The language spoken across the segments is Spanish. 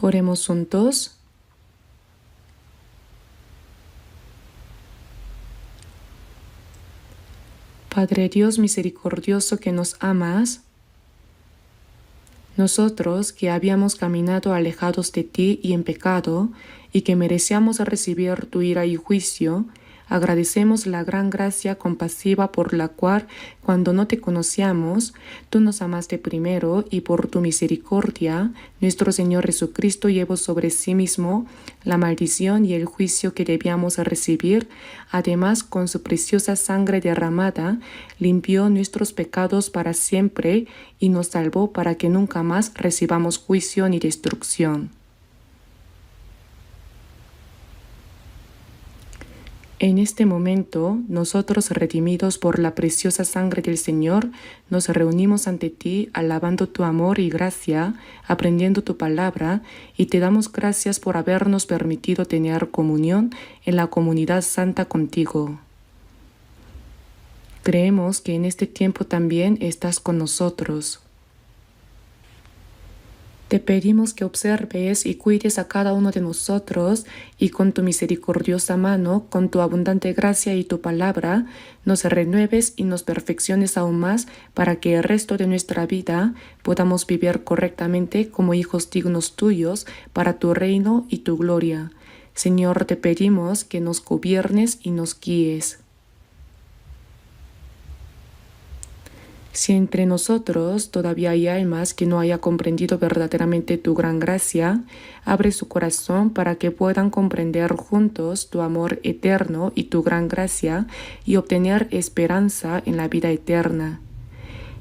Oremos juntos. Padre Dios misericordioso que nos amas, nosotros que habíamos caminado alejados de ti y en pecado, y que merecíamos recibir tu ira y juicio, agradecemos la gran gracia compasiva por la cual, cuando no te conocíamos, tú nos amaste primero, y por tu misericordia, nuestro Señor Jesucristo llevó sobre sí mismo la maldición y el juicio que debíamos recibir. Además, con su preciosa sangre derramada, limpió nuestros pecados para siempre y nos salvó para que nunca más recibamos juicio ni destrucción. En este momento, nosotros, redimidos por la preciosa sangre del Señor, nos reunimos ante ti, alabando tu amor y gracia, aprendiendo tu palabra, y te damos gracias por habernos permitido tener comunión en la comunidad santa contigo. Creemos que en este tiempo también estás con nosotros. Te pedimos que observes y cuides a cada uno de nosotros y con tu misericordiosa mano, con tu abundante gracia y tu palabra, nos renueves y nos perfecciones aún más para que el resto de nuestra vida podamos vivir correctamente como hijos dignos tuyos para tu reino y tu gloria. Señor, te pedimos que nos gobiernes y nos guíes. Si entre nosotros todavía hay almas que no haya comprendido verdaderamente tu gran gracia, abre su corazón para que puedan comprender juntos tu amor eterno y tu gran gracia y obtener esperanza en la vida eterna.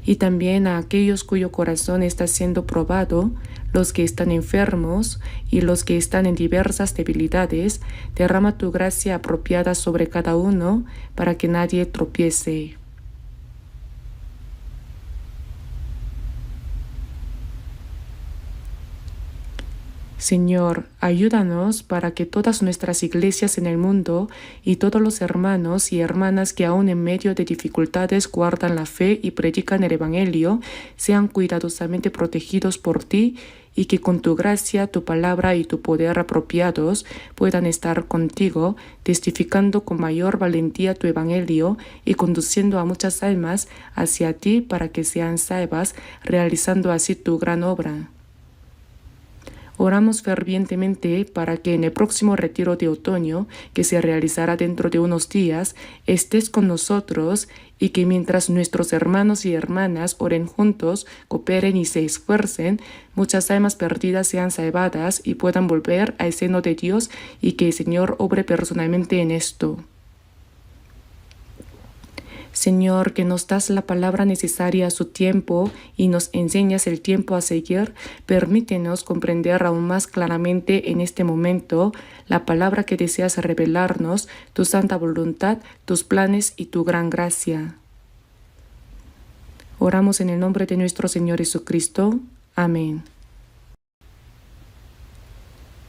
Y también a aquellos cuyo corazón está siendo probado, los que están enfermos y los que están en diversas debilidades, derrama tu gracia apropiada sobre cada uno para que nadie tropiece. Señor, ayúdanos para que todas nuestras iglesias en el mundo y todos los hermanos y hermanas que aún en medio de dificultades guardan la fe y predican el Evangelio, sean cuidadosamente protegidos por ti y que con tu gracia, tu palabra y tu poder apropiados puedan estar contigo, testificando con mayor valentía tu Evangelio y conduciendo a muchas almas hacia ti para que sean salvas, realizando así tu gran obra. Oramos fervientemente para que en el próximo retiro de otoño, que se realizará dentro de unos días, estés con nosotros y que mientras nuestros hermanos y hermanas oren juntos, cooperen y se esfuercen, muchas almas perdidas sean salvadas y puedan volver al seno de Dios y que el Señor obre personalmente en esto. Señor, que nos das la palabra necesaria a su tiempo y nos enseñas el tiempo a seguir, permítenos comprender aún más claramente en este momento la palabra que deseas revelarnos, tu santa voluntad, tus planes y tu gran gracia. Oramos en el nombre de nuestro Señor Jesucristo. Amén.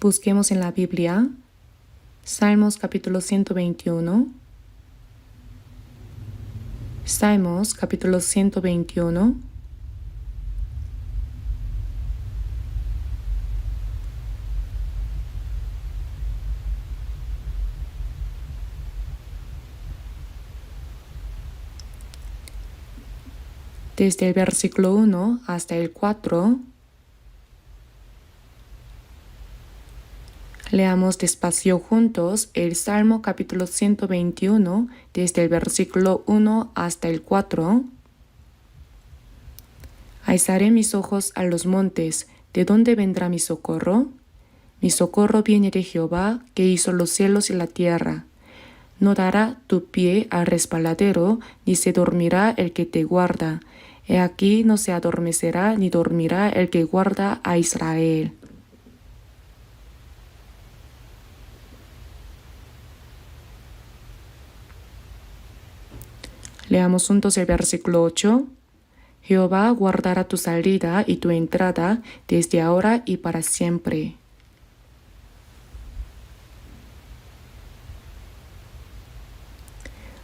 Busquemos en la Biblia Salmos capítulo 121. Salmos capítulo 121. Desde el versículo 1 hasta el 4. Leamos despacio juntos el Salmo capítulo 121, desde el versículo 1 hasta el 4. Alzaré mis ojos a los montes, ¿de dónde vendrá mi socorro? Mi socorro viene de Jehová, que hizo los cielos y la tierra. No dará tu pie al resbaladero, ni se dormirá el que te guarda. He aquí no se adormecerá ni dormirá el que guarda a Israel. Leamos juntos el versículo 8. Jehová guardará tu salida y tu entrada desde ahora y para siempre.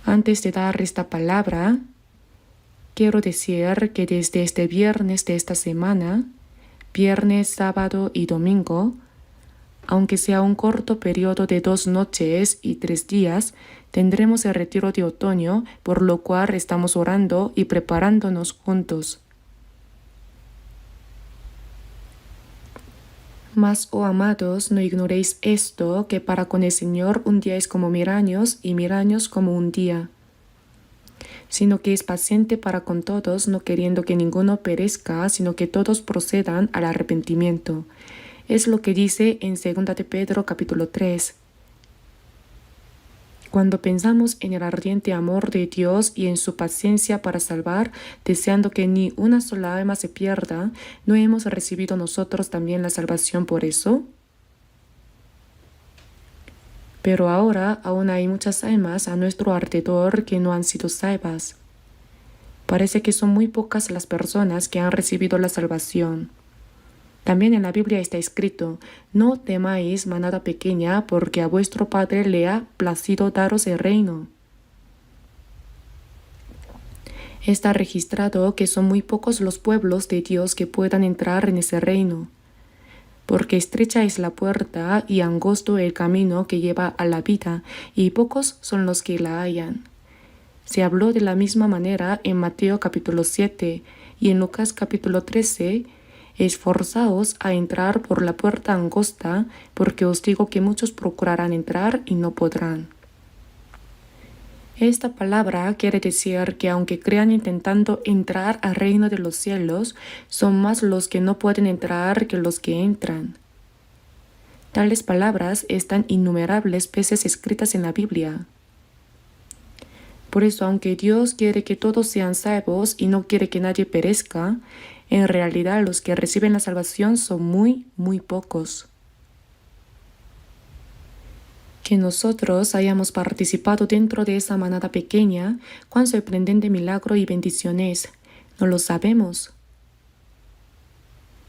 Antes de dar esta palabra, quiero decir que desde este viernes de esta semana, viernes, sábado y domingo, aunque sea un corto periodo de 2 noches y 3 días, tendremos el retiro de otoño, por lo cual estamos orando y preparándonos juntos. Mas, oh amados, no ignoréis esto, que para con el Señor un día es como 1000 años y 1000 años como un día. Sino que es paciente para con todos, no queriendo que ninguno perezca, sino que todos procedan al arrepentimiento. Es lo que dice en 2 de Pedro capítulo 3. Cuando pensamos en el ardiente amor de Dios y en su paciencia para salvar, deseando que ni una sola alma se pierda, ¿no hemos recibido nosotros también la salvación por eso? Pero ahora aún hay muchas almas a nuestro alrededor que no han sido salvas. Parece que son muy pocas las personas que han recibido la salvación. También en la Biblia está escrito: no temáis, manada pequeña, porque a vuestro Padre le ha placido daros el reino. Está registrado que son muy pocos los pueblos de Dios que puedan entrar en ese reino, porque estrecha es la puerta y angosto el camino que lleva a la vida, y pocos son los que la hallan. Se habló de la misma manera en Mateo capítulo 7 y en Lucas capítulo 13, esforzaos a entrar por la puerta angosta, porque os digo que muchos procurarán entrar y no podrán. Esta palabra quiere decir que aunque crean intentando entrar al reino de los cielos, son más los que no pueden entrar que los que entran. Tales palabras están innumerables veces escritas en la Biblia. Por eso, aunque Dios quiere que todos sean salvos y no quiere que nadie perezca, en realidad los que reciben la salvación son muy, muy pocos. Que nosotros hayamos participado dentro de esa manada pequeña, cuán sorprendente milagro y bendición es, no lo sabemos.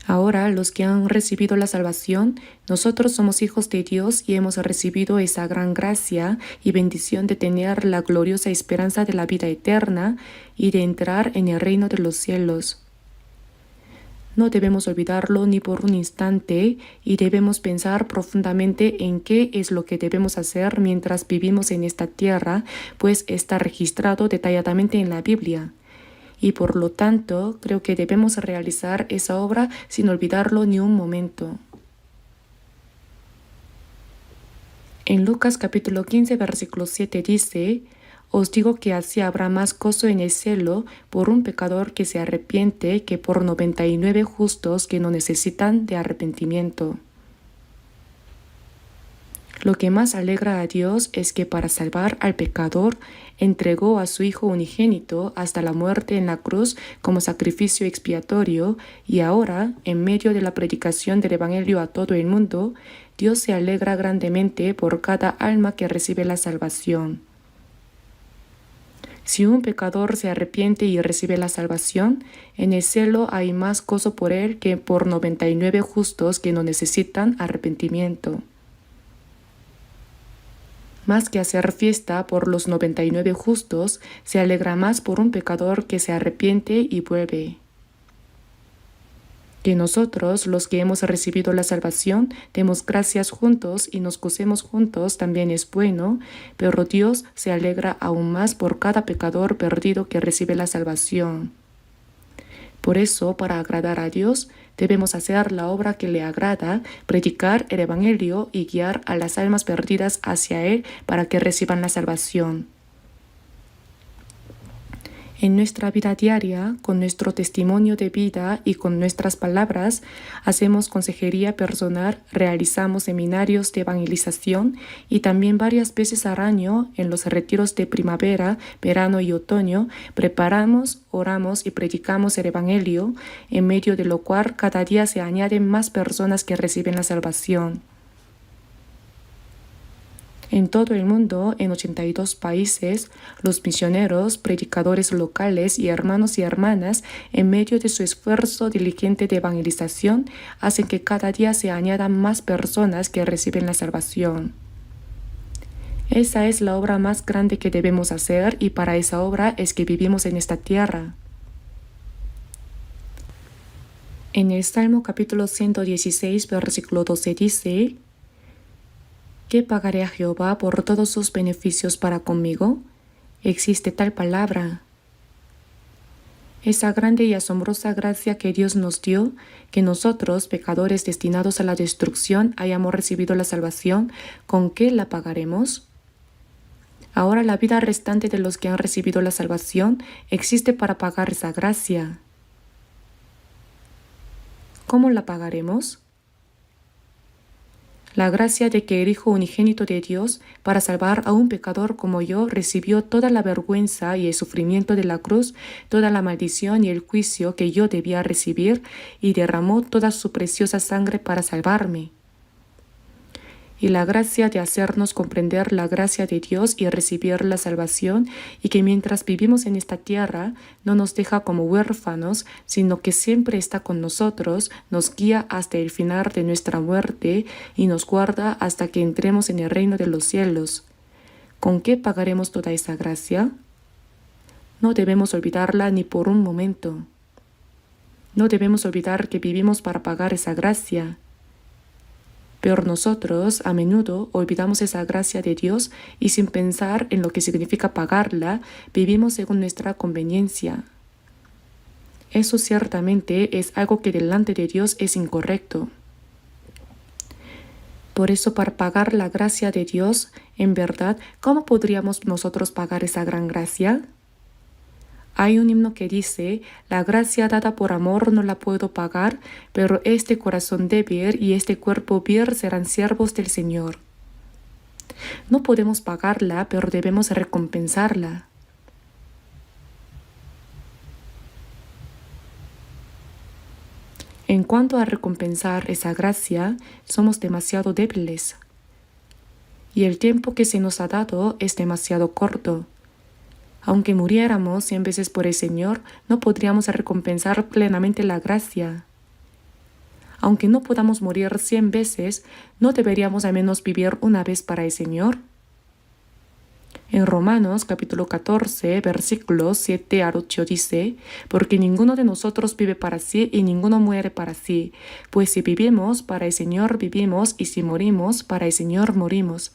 Ahora, los que han recibido la salvación, nosotros somos hijos de Dios y hemos recibido esa gran gracia y bendición de tener la gloriosa esperanza de la vida eterna y de entrar en el reino de los cielos. No debemos olvidarlo ni por un instante y debemos pensar profundamente en qué es lo que debemos hacer mientras vivimos en esta tierra, pues está registrado detalladamente en la Biblia. Y por lo tanto, creo que debemos realizar esa obra sin olvidarlo ni un momento. En Lucas capítulo 15, versículo 7 dice: os digo que así habrá más gozo en el cielo por un pecador que se arrepiente que por 99 justos que no necesitan de arrepentimiento. Lo que más alegra a Dios es que para salvar al pecador entregó a su Hijo unigénito hasta la muerte en la cruz como sacrificio expiatorio, y ahora, en medio de la predicación del Evangelio a todo el mundo, Dios se alegra grandemente por cada alma que recibe la salvación. Si un pecador se arrepiente y recibe la salvación, en el cielo hay más gozo por él que por 99 justos que no necesitan arrepentimiento. Más que hacer fiesta por los 99 justos, se alegra más por un pecador que se arrepiente y vuelve. Que nosotros, los que hemos recibido la salvación, demos gracias juntos y nos gocemos juntos también es bueno, pero Dios se alegra aún más por cada pecador perdido que recibe la salvación. Por eso, para agradar a Dios, debemos hacer la obra que le agrada, predicar el Evangelio y guiar a las almas perdidas hacia Él para que reciban la salvación. En nuestra vida diaria, con nuestro testimonio de vida y con nuestras palabras, hacemos consejería personal, realizamos seminarios de evangelización y también varias veces al año, en los retiros de primavera, verano y otoño, preparamos, oramos y predicamos el Evangelio, en medio de lo cual cada día se añaden más personas que reciben la salvación. En todo el mundo, en 82 países, los misioneros, predicadores locales y hermanos y hermanas, en medio de su esfuerzo diligente de evangelización, hacen que cada día se añadan más personas que reciben la salvación. Esa es la obra más grande que debemos hacer y para esa obra es que vivimos en esta tierra. En el Salmo capítulo 116, versículo 12 dice: ¿Qué pagaré a Jehová por todos sus beneficios para conmigo? Existe tal palabra. Esa grande y asombrosa gracia que Dios nos dio, que nosotros, pecadores destinados a la destrucción, hayamos recibido la salvación, ¿con qué la pagaremos? Ahora la vida restante de los que han recibido la salvación existe para pagar esa gracia. ¿Cómo la pagaremos? La gracia de que el Hijo unigénito de Dios, para salvar a un pecador como yo, recibió toda la vergüenza y el sufrimiento de la cruz, toda la maldición y el juicio que yo debía recibir, y derramó toda su preciosa sangre para salvarme. Y la gracia de hacernos comprender la gracia de Dios y recibir la salvación, y que mientras vivimos en esta tierra no nos deja como huérfanos, sino que siempre está con nosotros, nos guía hasta el final de nuestra muerte y nos guarda hasta que entremos en el reino de los cielos. ¿Con qué pagaremos toda esa gracia? No debemos olvidarla ni por un momento. No debemos olvidar que vivimos para pagar esa gracia. Pero nosotros a menudo olvidamos esa gracia de Dios y sin pensar en lo que significa pagarla, vivimos según nuestra conveniencia. Eso ciertamente es algo que delante de Dios es incorrecto. Por eso, para pagar la gracia de Dios, en verdad, ¿cómo podríamos nosotros pagar esa gran gracia? Hay un himno que dice: la gracia dada por amor no la puedo pagar, pero este corazón débil y este cuerpo vil serán siervos del Señor. No podemos pagarla, pero debemos recompensarla. En cuanto a recompensar esa gracia, somos demasiado débiles. Y el tiempo que se nos ha dado es demasiado corto. Aunque muriéramos 100 veces por el Señor, no podríamos recompensar plenamente la gracia. Aunque no podamos morir 100 veces, ¿no deberíamos al menos vivir una vez para el Señor? En Romanos capítulo 14, versículos 7 al 8 dice: porque ninguno de nosotros vive para sí y ninguno muere para sí. Pues si vivimos, para el Señor vivimos, y si morimos, para el Señor morimos.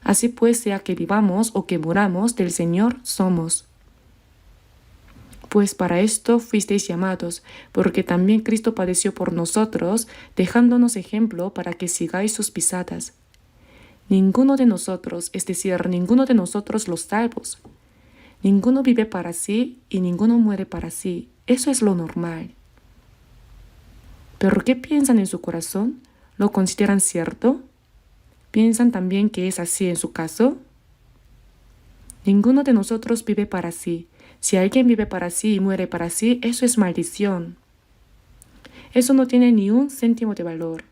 Así pues, sea que vivamos o que muramos, del Señor somos. Pues para esto fuisteis llamados, porque también Cristo padeció por nosotros, dejándonos ejemplo para que sigáis sus pisadas. Ninguno de nosotros, es decir, ninguno de nosotros los salvos. Ninguno vive para sí y ninguno muere para sí. Eso es lo normal. ¿Pero qué piensan en su corazón? ¿Lo consideran cierto? ¿Piensan también que es así en su caso? Ninguno de nosotros vive para sí. Si alguien vive para sí y muere para sí, eso es maldición. Eso no tiene ni un céntimo de valor.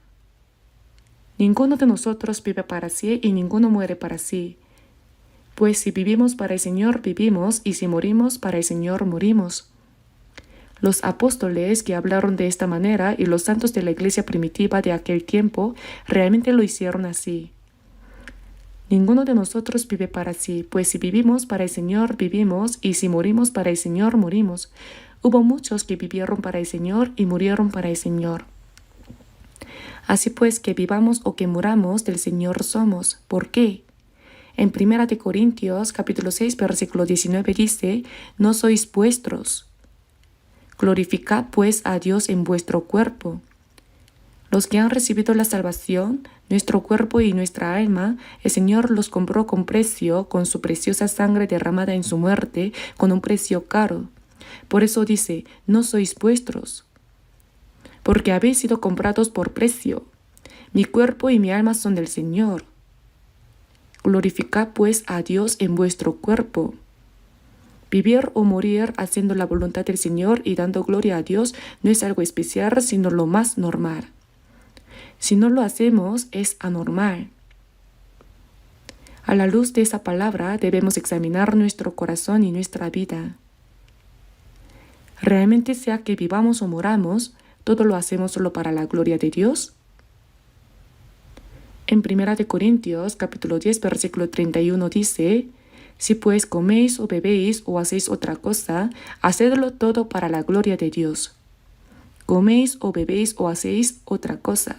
Ninguno de nosotros vive para sí y ninguno muere para sí. Pues si vivimos para el Señor, vivimos, y si morimos para el Señor, morimos. Los apóstoles que hablaron de esta manera y los santos de la iglesia primitiva de aquel tiempo realmente lo hicieron así. Ninguno de nosotros vive para sí, pues si vivimos para el Señor, vivimos, y si morimos para el Señor, morimos. Hubo muchos que vivieron para el Señor y murieron para el Señor. Así pues, que vivamos o que muramos, del Señor somos. ¿Por qué? En 1 Corintios capítulo 6, versículo 19 dice: no sois vuestros. Glorificad pues a Dios en vuestro cuerpo. Los que han recibido la salvación, nuestro cuerpo y nuestra alma, el Señor los compró con precio, con su preciosa sangre derramada en su muerte, con un precio caro. Por eso dice: no sois vuestros, porque habéis sido comprados por precio. Mi cuerpo y mi alma son del Señor. Glorificad pues a Dios en vuestro cuerpo. Vivir o morir haciendo la voluntad del Señor y dando gloria a Dios no es algo especial, sino lo más normal. Si no lo hacemos, es anormal. A la luz de esa palabra debemos examinar nuestro corazón y nuestra vida. ¿Realmente, sea que vivamos o moramos, todo lo hacemos solo para la gloria de Dios? En 1 Corintios capítulo 10, versículo 31 dice: si pues coméis o bebéis o hacéis otra cosa, hacedlo todo para la gloria de Dios. coméis o bebéis o hacéis otra cosa.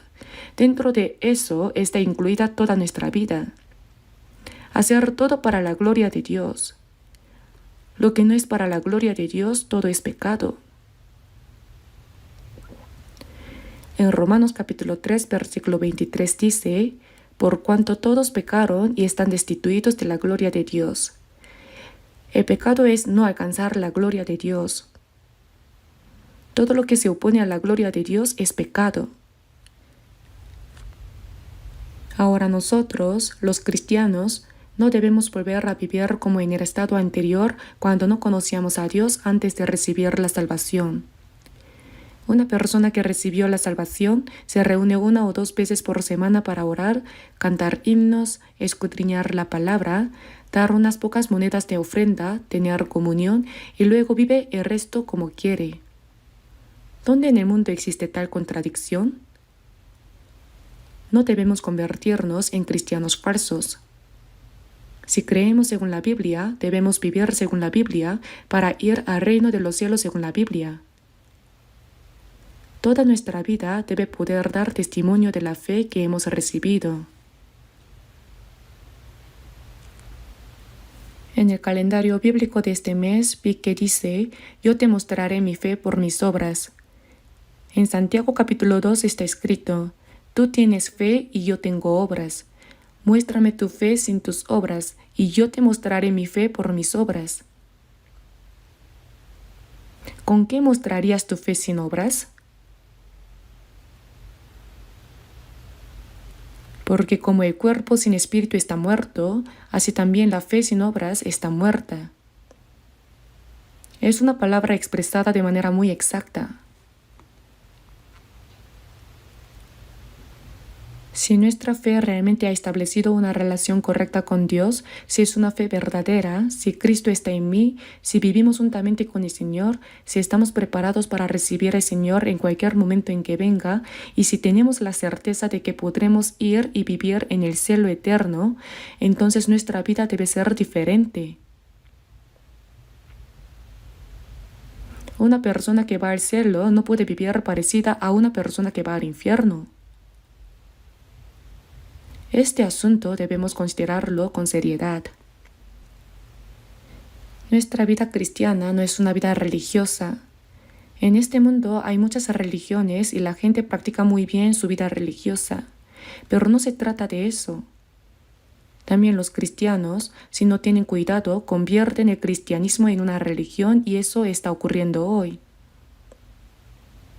Dentro de eso está incluida toda nuestra vida. Hacer todo para la gloria de Dios. Lo que no es para la gloria de Dios, todo es pecado. En Romanos capítulo 3, versículo 23 dice: por cuanto todos pecaron y están destituidos de la gloria de Dios. El pecado es no alcanzar la gloria de Dios. Todo lo que se opone a la gloria de Dios es pecado. Ahora nosotros, los cristianos, no debemos volver a vivir como en el estado anterior cuando no conocíamos a Dios antes de recibir la salvación. Una persona que recibió la salvación se reúne 1 o 2 veces por semana para orar, cantar himnos, escudriñar la palabra, dar unas pocas monedas de ofrenda, tener comunión y luego vive el resto como quiere. ¿Dónde en el mundo existe tal contradicción? No debemos convertirnos en cristianos falsos. Si creemos según la Biblia, debemos vivir según la Biblia para ir al reino de los cielos según la Biblia. Toda nuestra vida debe poder dar testimonio de la fe que hemos recibido. En el calendario bíblico de este mes vi que dice: yo te mostraré mi fe por mis obras. En Santiago capítulo 2 está escrito: tú tienes fe y yo tengo obras. Muéstrame tu fe sin tus obras, y yo te mostraré mi fe por mis obras. ¿Con qué mostrarías tu fe sin obras? Porque como el cuerpo sin espíritu está muerto, así también la fe sin obras está muerta. Es una palabra expresada de manera muy exacta. Si nuestra fe realmente ha establecido una relación correcta con Dios, si es una fe verdadera, si Cristo está en mí, si vivimos juntamente con el Señor, si estamos preparados para recibir al Señor en cualquier momento en que venga, y si tenemos la certeza de que podremos ir y vivir en el cielo eterno, entonces nuestra vida debe ser diferente. Una persona que va al cielo no puede vivir parecida a una persona que va al infierno. Este asunto debemos considerarlo con seriedad. Nuestra vida cristiana no es una vida religiosa. En este mundo hay muchas religiones y la gente practica muy bien su vida religiosa, pero no se trata de eso. También los cristianos, si no tienen cuidado, convierten el cristianismo en una religión y eso está ocurriendo hoy.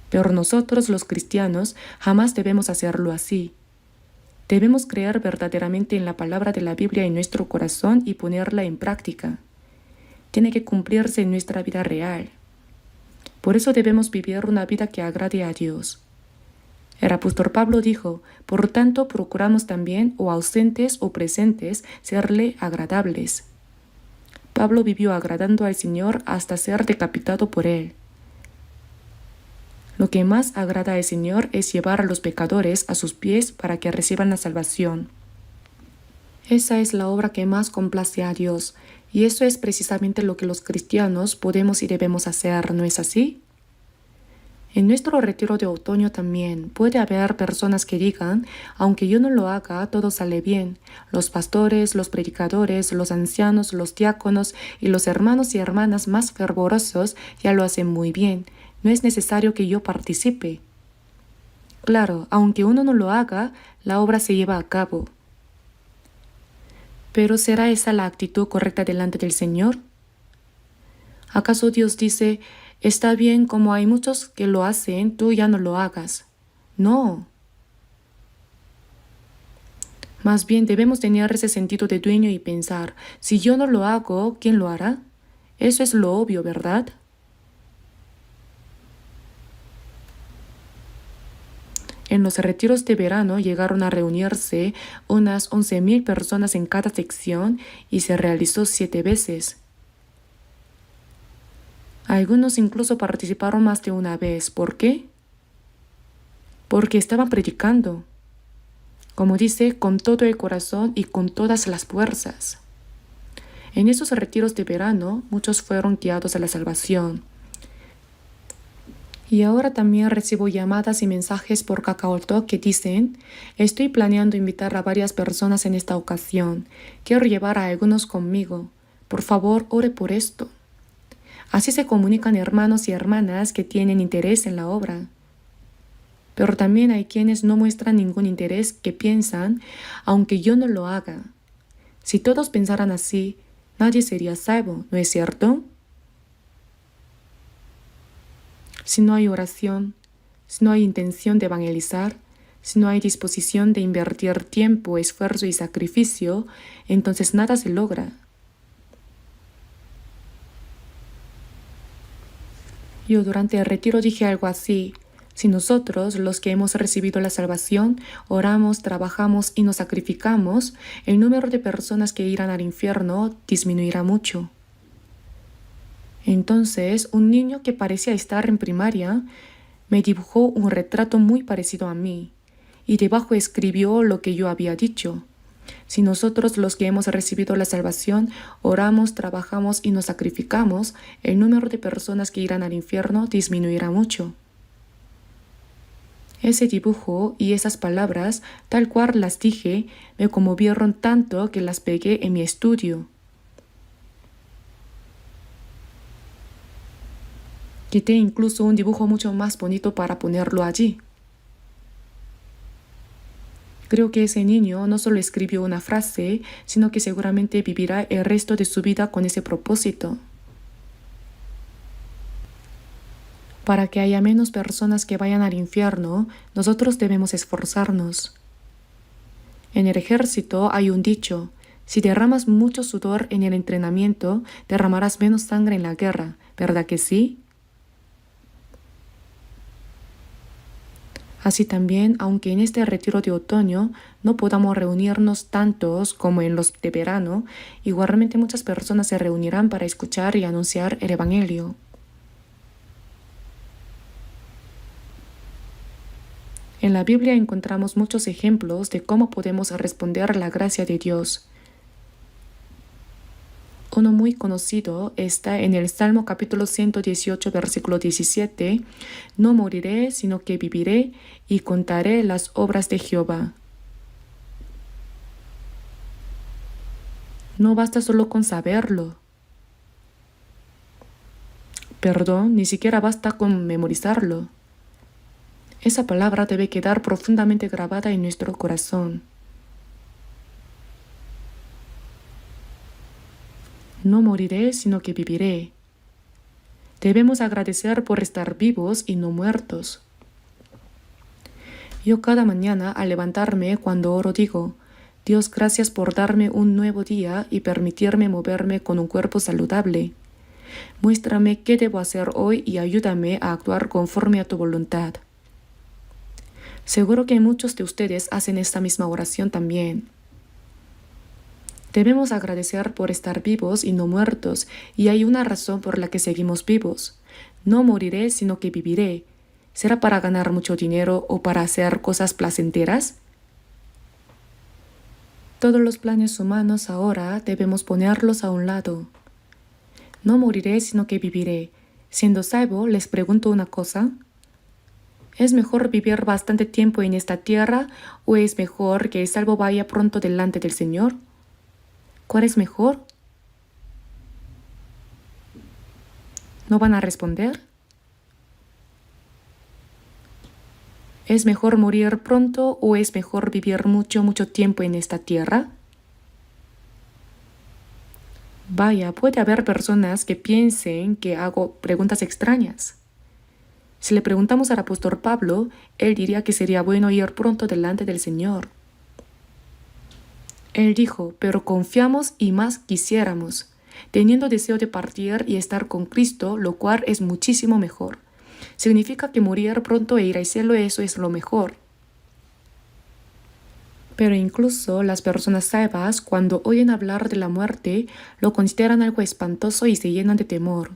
Pero nosotros los cristianos jamás debemos hacerlo así. Debemos creer verdaderamente en la palabra de la Biblia en nuestro corazón y ponerla en práctica. Tiene que cumplirse en nuestra vida real. Por eso debemos vivir una vida que agrade a Dios. El apóstol Pablo dijo: por tanto procuramos también, o ausentes o presentes, serle agradables. Pablo vivió agradando al Señor hasta ser decapitado por él. Lo que más agrada al Señor es llevar a los pecadores a sus pies para que reciban la salvación. Esa es la obra que más complace a Dios, y eso es precisamente lo que los cristianos podemos y debemos hacer, ¿no es así? En nuestro retiro de otoño también puede haber personas que digan: aunque yo no lo haga, todo sale bien. Los pastores, los predicadores, los ancianos, los diáconos y los hermanos y hermanas más fervorosos ya lo hacen muy bien. No es necesario que yo participe. Claro, aunque uno no lo haga, la obra se lleva a cabo. ¿Pero será esa la actitud correcta delante del Señor? ¿Acaso Dios dice: está bien, como hay muchos que lo hacen, tú ya no lo hagas? No. Más bien debemos tener ese sentido de dueño y pensar: si yo no lo hago, ¿quién lo hará? Eso es lo obvio, ¿verdad? En los retiros de verano llegaron a reunirse unas 11,000 personas en cada sección y se realizó 7 veces. Algunos incluso participaron más de una vez. ¿Por qué? Porque estaban predicando, como dice, con todo el corazón y con todas las fuerzas. En esos retiros de verano, muchos fueron guiados a la salvación. Y ahora también recibo llamadas y mensajes por KakaoTalk que dicen: estoy planeando invitar a varias personas en esta ocasión. Quiero llevar a algunos conmigo. Por favor, ore por esto. Así se comunican hermanos y hermanas que tienen interés en la obra. Pero también hay quienes no muestran ningún interés, que piensan, aunque yo no lo haga. Si todos pensaran así, nadie sería salvo, ¿no es cierto? Si no hay oración, si no hay intención de evangelizar, si no hay disposición de invertir tiempo, esfuerzo y sacrificio, entonces nada se logra. Yo durante el retiro dije algo así: si nosotros, los que hemos recibido la salvación, oramos, trabajamos y nos sacrificamos, el número de personas que irán al infierno disminuirá mucho. Entonces, un niño que parecía estar en primaria me dibujó un retrato muy parecido a mí, y debajo escribió lo que yo había dicho: si nosotros, los que hemos recibido la salvación, oramos, trabajamos y nos sacrificamos, el número de personas que irán al infierno disminuirá mucho. Ese dibujo y esas palabras, tal cual las dije, me conmovieron tanto que las pegué en mi estudio. Quité incluso un dibujo mucho más bonito para ponerlo allí. Creo que ese niño no solo escribió una frase, sino que seguramente vivirá el resto de su vida con ese propósito. Para que haya menos personas que vayan al infierno, nosotros debemos esforzarnos. En el ejército hay un dicho: si derramas mucho sudor en el entrenamiento, derramarás menos sangre en la guerra, ¿verdad que sí? Así también, aunque en este retiro de otoño no podamos reunirnos tantos como en los de verano, igualmente muchas personas se reunirán para escuchar y anunciar el Evangelio. En la Biblia encontramos muchos ejemplos de cómo podemos responder a la gracia de Dios. Uno muy conocido está en el Salmo capítulo 118, versículo 17: no moriré, sino que viviré y contaré las obras de Jehová. No basta solo con saberlo. Perdón, ni siquiera basta con memorizarlo. Esa palabra debe quedar profundamente grabada en nuestro corazón. No moriré, sino que viviré. Debemos agradecer por estar vivos y no muertos. Yo cada mañana al levantarme, cuando oro, digo: Dios, gracias por darme un nuevo día y permitirme moverme con un cuerpo saludable. Muéstrame qué debo hacer hoy y ayúdame a actuar conforme a tu voluntad. Seguro que muchos de ustedes hacen esta misma oración también. Debemos agradecer por estar vivos y no muertos, y hay una razón por la que seguimos vivos. No moriré, sino que viviré. ¿Será para ganar mucho dinero o para hacer cosas placenteras? Todos los planes humanos ahora debemos ponerlos a un lado. No moriré, sino que viviré. Siendo salvo, les pregunto una cosa: ¿es mejor vivir bastante tiempo en esta tierra o es mejor que el salvo vaya pronto delante del Señor? ¿Cuál es mejor? ¿No van a responder? ¿Es mejor morir pronto o es mejor vivir mucho, mucho tiempo en esta tierra? Vaya, puede haber personas que piensen que hago preguntas extrañas. Si le preguntamos al apóstol Pablo, él diría que sería bueno ir pronto delante del Señor. Él dijo: pero confiamos y más quisiéramos, teniendo deseo de partir y estar con Cristo, lo cual es muchísimo mejor. Significa que morir pronto e ir al cielo, eso es lo mejor. Pero incluso las personas salvas, cuando oyen hablar de la muerte, lo consideran algo espantoso y se llenan de temor.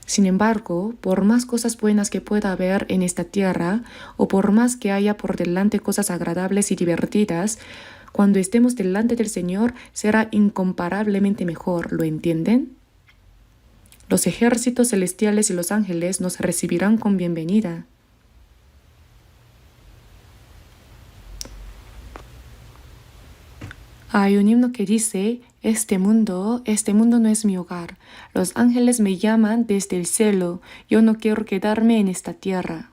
Sin embargo, por más cosas buenas que pueda haber en esta tierra, o por más que haya por delante cosas agradables y divertidas, cuando estemos delante del Señor será incomparablemente mejor, ¿lo entienden? Los ejércitos celestiales y los ángeles nos recibirán con bienvenida. Hay un himno que dice, este mundo no es mi hogar. Los ángeles me llaman desde el cielo. Yo no quiero quedarme en esta tierra.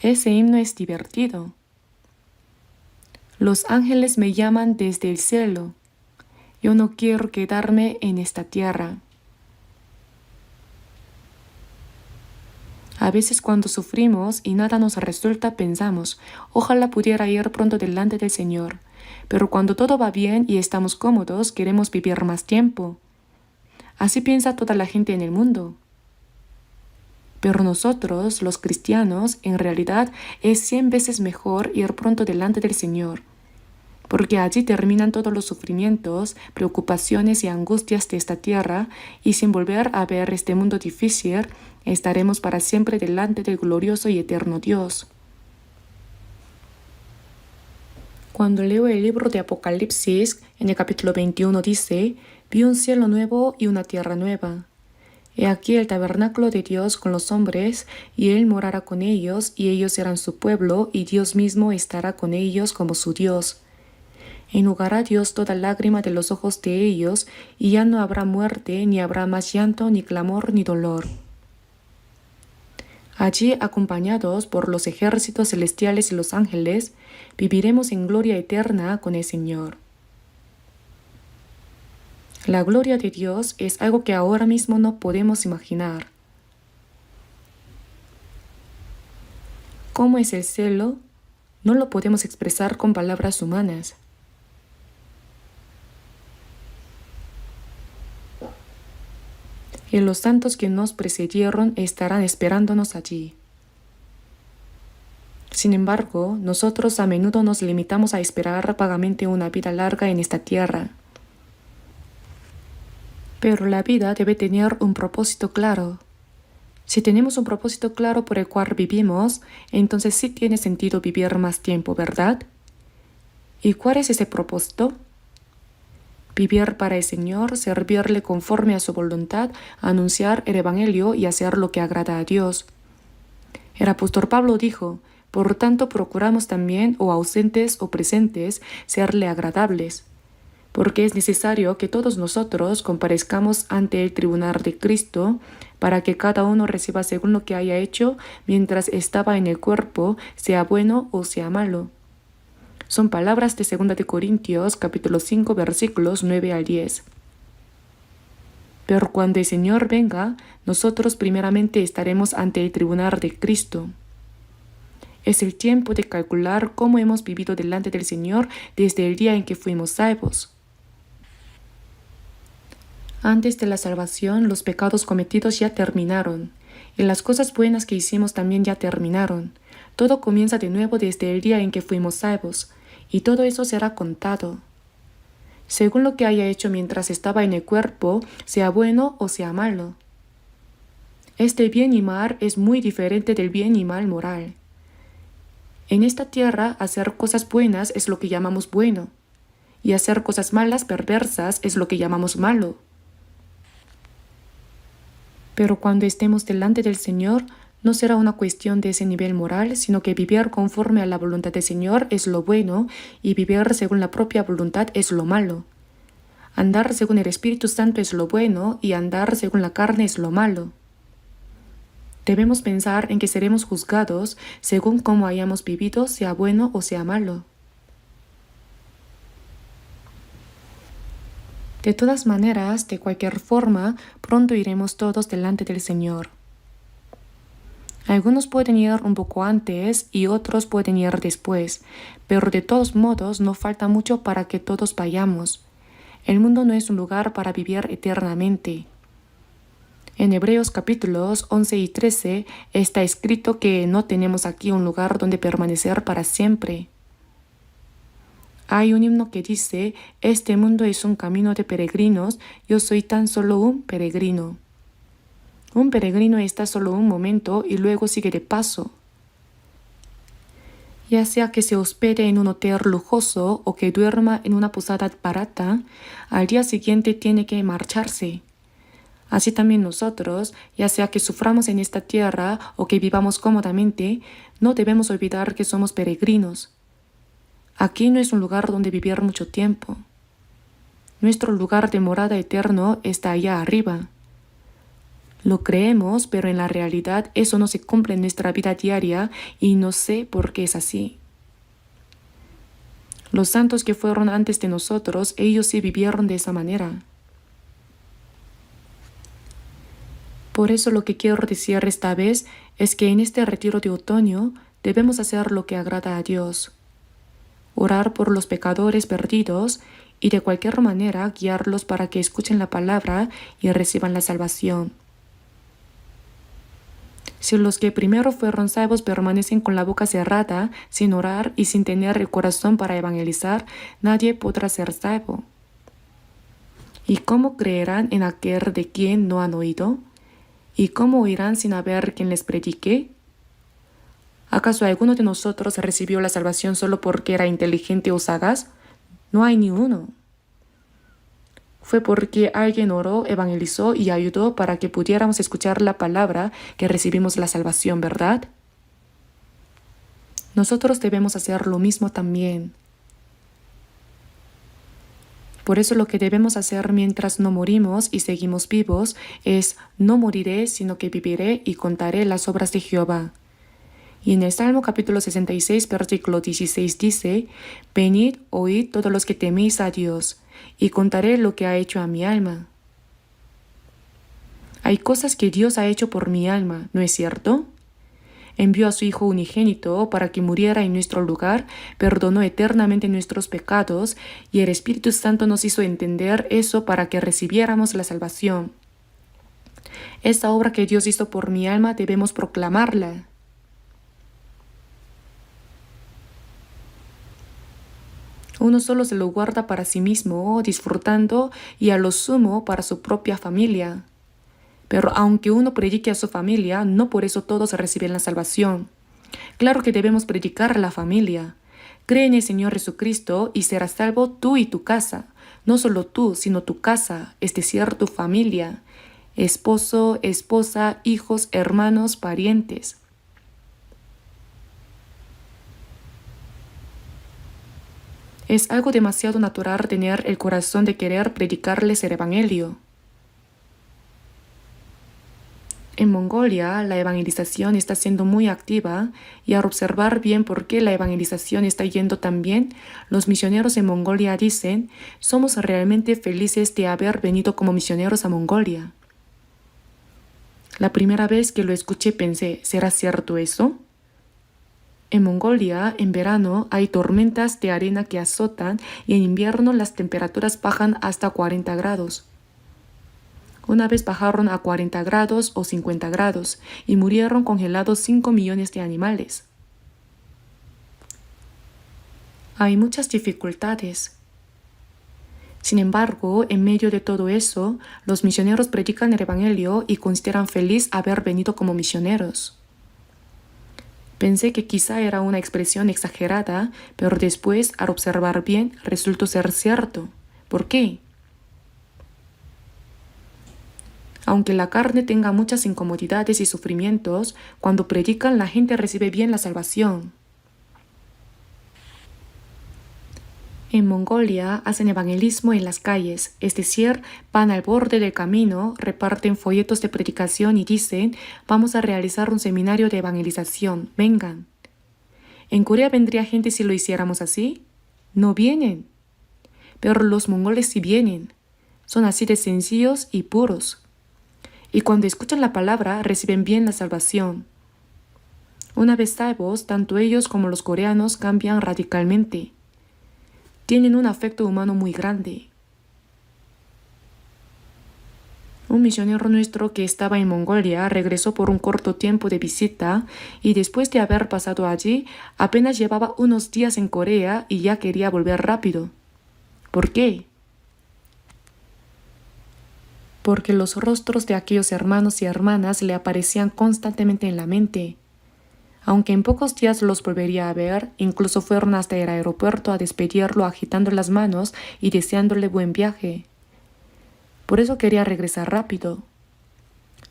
Ese himno es divertido. Los ángeles me llaman desde el cielo. Yo no quiero quedarme en esta tierra. A veces cuando sufrimos y nada nos resulta pensamos, ojalá pudiera ir pronto delante del Señor. Pero cuando todo va bien y estamos cómodos, queremos vivir más tiempo. Así piensa toda la gente en el mundo. Pero nosotros, los cristianos, en realidad es 100 veces mejor ir pronto delante del Señor. Porque allí terminan todos los sufrimientos, preocupaciones y angustias de esta tierra, y sin volver a ver este mundo difícil, estaremos para siempre delante del glorioso y eterno Dios. Cuando leo el libro de Apocalipsis, en el capítulo 21 dice, vi un cielo nuevo y una tierra nueva. He aquí el tabernáculo de Dios con los hombres, y Él morará con ellos, y ellos serán su pueblo, y Dios mismo estará con ellos como su Dios. Enjugará Dios toda lágrima de los ojos de ellos, y ya no habrá muerte, ni habrá más llanto, ni clamor, ni dolor. Allí, acompañados por los ejércitos celestiales y los ángeles, viviremos en gloria eterna con el Señor. La gloria de Dios es algo que ahora mismo no podemos imaginar. ¿Cómo es el cielo? No lo podemos expresar con palabras humanas. Y los santos que nos precedieron estarán esperándonos allí. Sin embargo, nosotros a menudo nos limitamos a esperar vagamente una vida larga en esta tierra. Pero la vida debe tener un propósito claro. Si tenemos un propósito claro por el cual vivimos, entonces sí tiene sentido vivir más tiempo, ¿verdad? ¿Y cuál es ese propósito? Vivir para el Señor, servirle conforme a su voluntad, anunciar el Evangelio y hacer lo que agrada a Dios. El apóstol Pablo dijo, por tanto procuramos también, o ausentes o presentes, serle agradables, porque es necesario que todos nosotros comparezcamos ante el tribunal de Cristo, para que cada uno reciba según lo que haya hecho mientras estaba en el cuerpo, sea bueno o sea malo. Son palabras de 2 de Corintios, capítulo 5, versículos 9 al 10. Pero cuando el Señor venga, nosotros primeramente estaremos ante el tribunal de Cristo. Es el tiempo de calcular cómo hemos vivido delante del Señor desde el día en que fuimos salvos. Antes de la salvación, los pecados cometidos ya terminaron, y las cosas buenas que hicimos también ya terminaron. Todo comienza de nuevo desde el día en que fuimos salvos, y todo eso será contado. Según lo que haya hecho mientras estaba en el cuerpo, sea bueno o sea malo. Este bien y mal es muy diferente del bien y mal moral. En esta tierra, hacer cosas buenas es lo que llamamos bueno, y hacer cosas malas, perversas, es lo que llamamos malo. Pero cuando estemos delante del Señor, no será una cuestión de ese nivel moral, sino que vivir conforme a la voluntad del Señor es lo bueno y vivir según la propia voluntad es lo malo. Andar según el Espíritu Santo es lo bueno y andar según la carne es lo malo. Debemos pensar en que seremos juzgados según cómo hayamos vivido, sea bueno o sea malo. De todas maneras, de cualquier forma, pronto iremos todos delante del Señor. Algunos pueden ir un poco antes y otros pueden ir después, pero de todos modos no falta mucho para que todos vayamos. El mundo no es un lugar para vivir eternamente. En Hebreos capítulos 11 y 13 está escrito que no tenemos aquí un lugar donde permanecer para siempre. Hay un himno que dice, este mundo es un camino de peregrinos, yo soy tan solo un peregrino. Un peregrino está solo un momento y luego sigue de paso. Ya sea que se hospede en un hotel lujoso o que duerma en una posada barata, al día siguiente tiene que marcharse. Así también nosotros, ya sea que suframos en esta tierra o que vivamos cómodamente, no debemos olvidar que somos peregrinos. Aquí no es un lugar donde vivir mucho tiempo. Nuestro lugar de morada eterno está allá arriba. Lo creemos, pero en la realidad eso no se cumple en nuestra vida diaria y no sé por qué es así. Los santos que fueron antes de nosotros, ellos sí vivieron de esa manera. Por eso lo que quiero decir esta vez es que en este retiro de otoño debemos hacer lo que agrada a Dios. Orar por los pecadores perdidos y de cualquier manera guiarlos para que escuchen la palabra y reciban la salvación. Si los que primero fueron salvos permanecen con la boca cerrada, sin orar y sin tener el corazón para evangelizar, nadie podrá ser salvo. ¿Y cómo creerán en aquel de quien no han oído? ¿Y cómo oirán sin haber quien les predique? ¿Acaso alguno de nosotros recibió la salvación solo porque era inteligente o sagaz? No hay ni uno. Fue porque alguien oró, evangelizó y ayudó para que pudiéramos escuchar la palabra que recibimos la salvación, ¿verdad? Nosotros debemos hacer lo mismo también. Por eso lo que debemos hacer mientras no morimos y seguimos vivos es: no moriré, sino que viviré y contaré las obras de Jehová. Y en el Salmo capítulo 66, versículo 16 dice: Venid, oíd todos los que teméis a Dios, y contaré lo que ha hecho a mi alma. Hay cosas que Dios ha hecho por mi alma, ¿no es cierto? Envió a su Hijo unigénito para que muriera en nuestro lugar, perdonó eternamente nuestros pecados, y el Espíritu Santo nos hizo entender eso para que recibiéramos la salvación. Esta obra que Dios hizo por mi alma debemos proclamarla. Uno solo se lo guarda para sí mismo, disfrutando, y a lo sumo para su propia familia. Pero aunque uno predique a su familia, no por eso todos reciben la salvación. Claro que debemos predicar a la familia. Cree en el Señor Jesucristo y serás salvo tú y tu casa. No solo tú, sino tu casa, es decir, tu familia. Esposo, esposa, hijos, hermanos, parientes. Es algo demasiado natural tener el corazón de querer predicarles el Evangelio. En Mongolia, la evangelización está siendo muy activa y al observar bien por qué la evangelización está yendo tan bien, los misioneros en Mongolia dicen: somos realmente felices de haber venido como misioneros a Mongolia. La primera vez que lo escuché pensé: ¿será cierto eso? En Mongolia, en verano, hay tormentas de arena que azotan y en invierno las temperaturas bajan hasta 40 grados. Una vez bajaron a 40 grados o 50 grados y murieron congelados 5 millones de animales. Hay muchas dificultades. Sin embargo, en medio de todo eso, los misioneros predican el Evangelio y consideran feliz haber venido como misioneros. Pensé que quizá era una expresión exagerada, pero después, al observar bien, resultó ser cierto. ¿Por qué? Aunque la carne tenga muchas incomodidades y sufrimientos, cuando predican la gente recibe bien la salvación. En Mongolia hacen evangelismo en las calles, es decir, van al borde del camino, reparten folletos de predicación y dicen: vamos a realizar un seminario de evangelización, vengan. ¿En Corea vendría gente si lo hiciéramos así? No vienen. Pero los mongoles sí vienen. Son así de sencillos y puros. Y cuando escuchan la palabra, reciben bien la salvación. Una vez salvos, tanto ellos como los coreanos cambian radicalmente. Tienen un afecto humano muy grande. Un misionero nuestro que estaba en Mongolia regresó por un corto tiempo de visita y después de haber pasado allí, apenas llevaba unos días en Corea y ya quería volver rápido. ¿Por qué? Porque los rostros de aquellos hermanos y hermanas le aparecían constantemente en la mente. Aunque en pocos días los volvería a ver, incluso fueron hasta el aeropuerto a despedirlo agitando las manos y deseándole buen viaje. Por eso quería regresar rápido.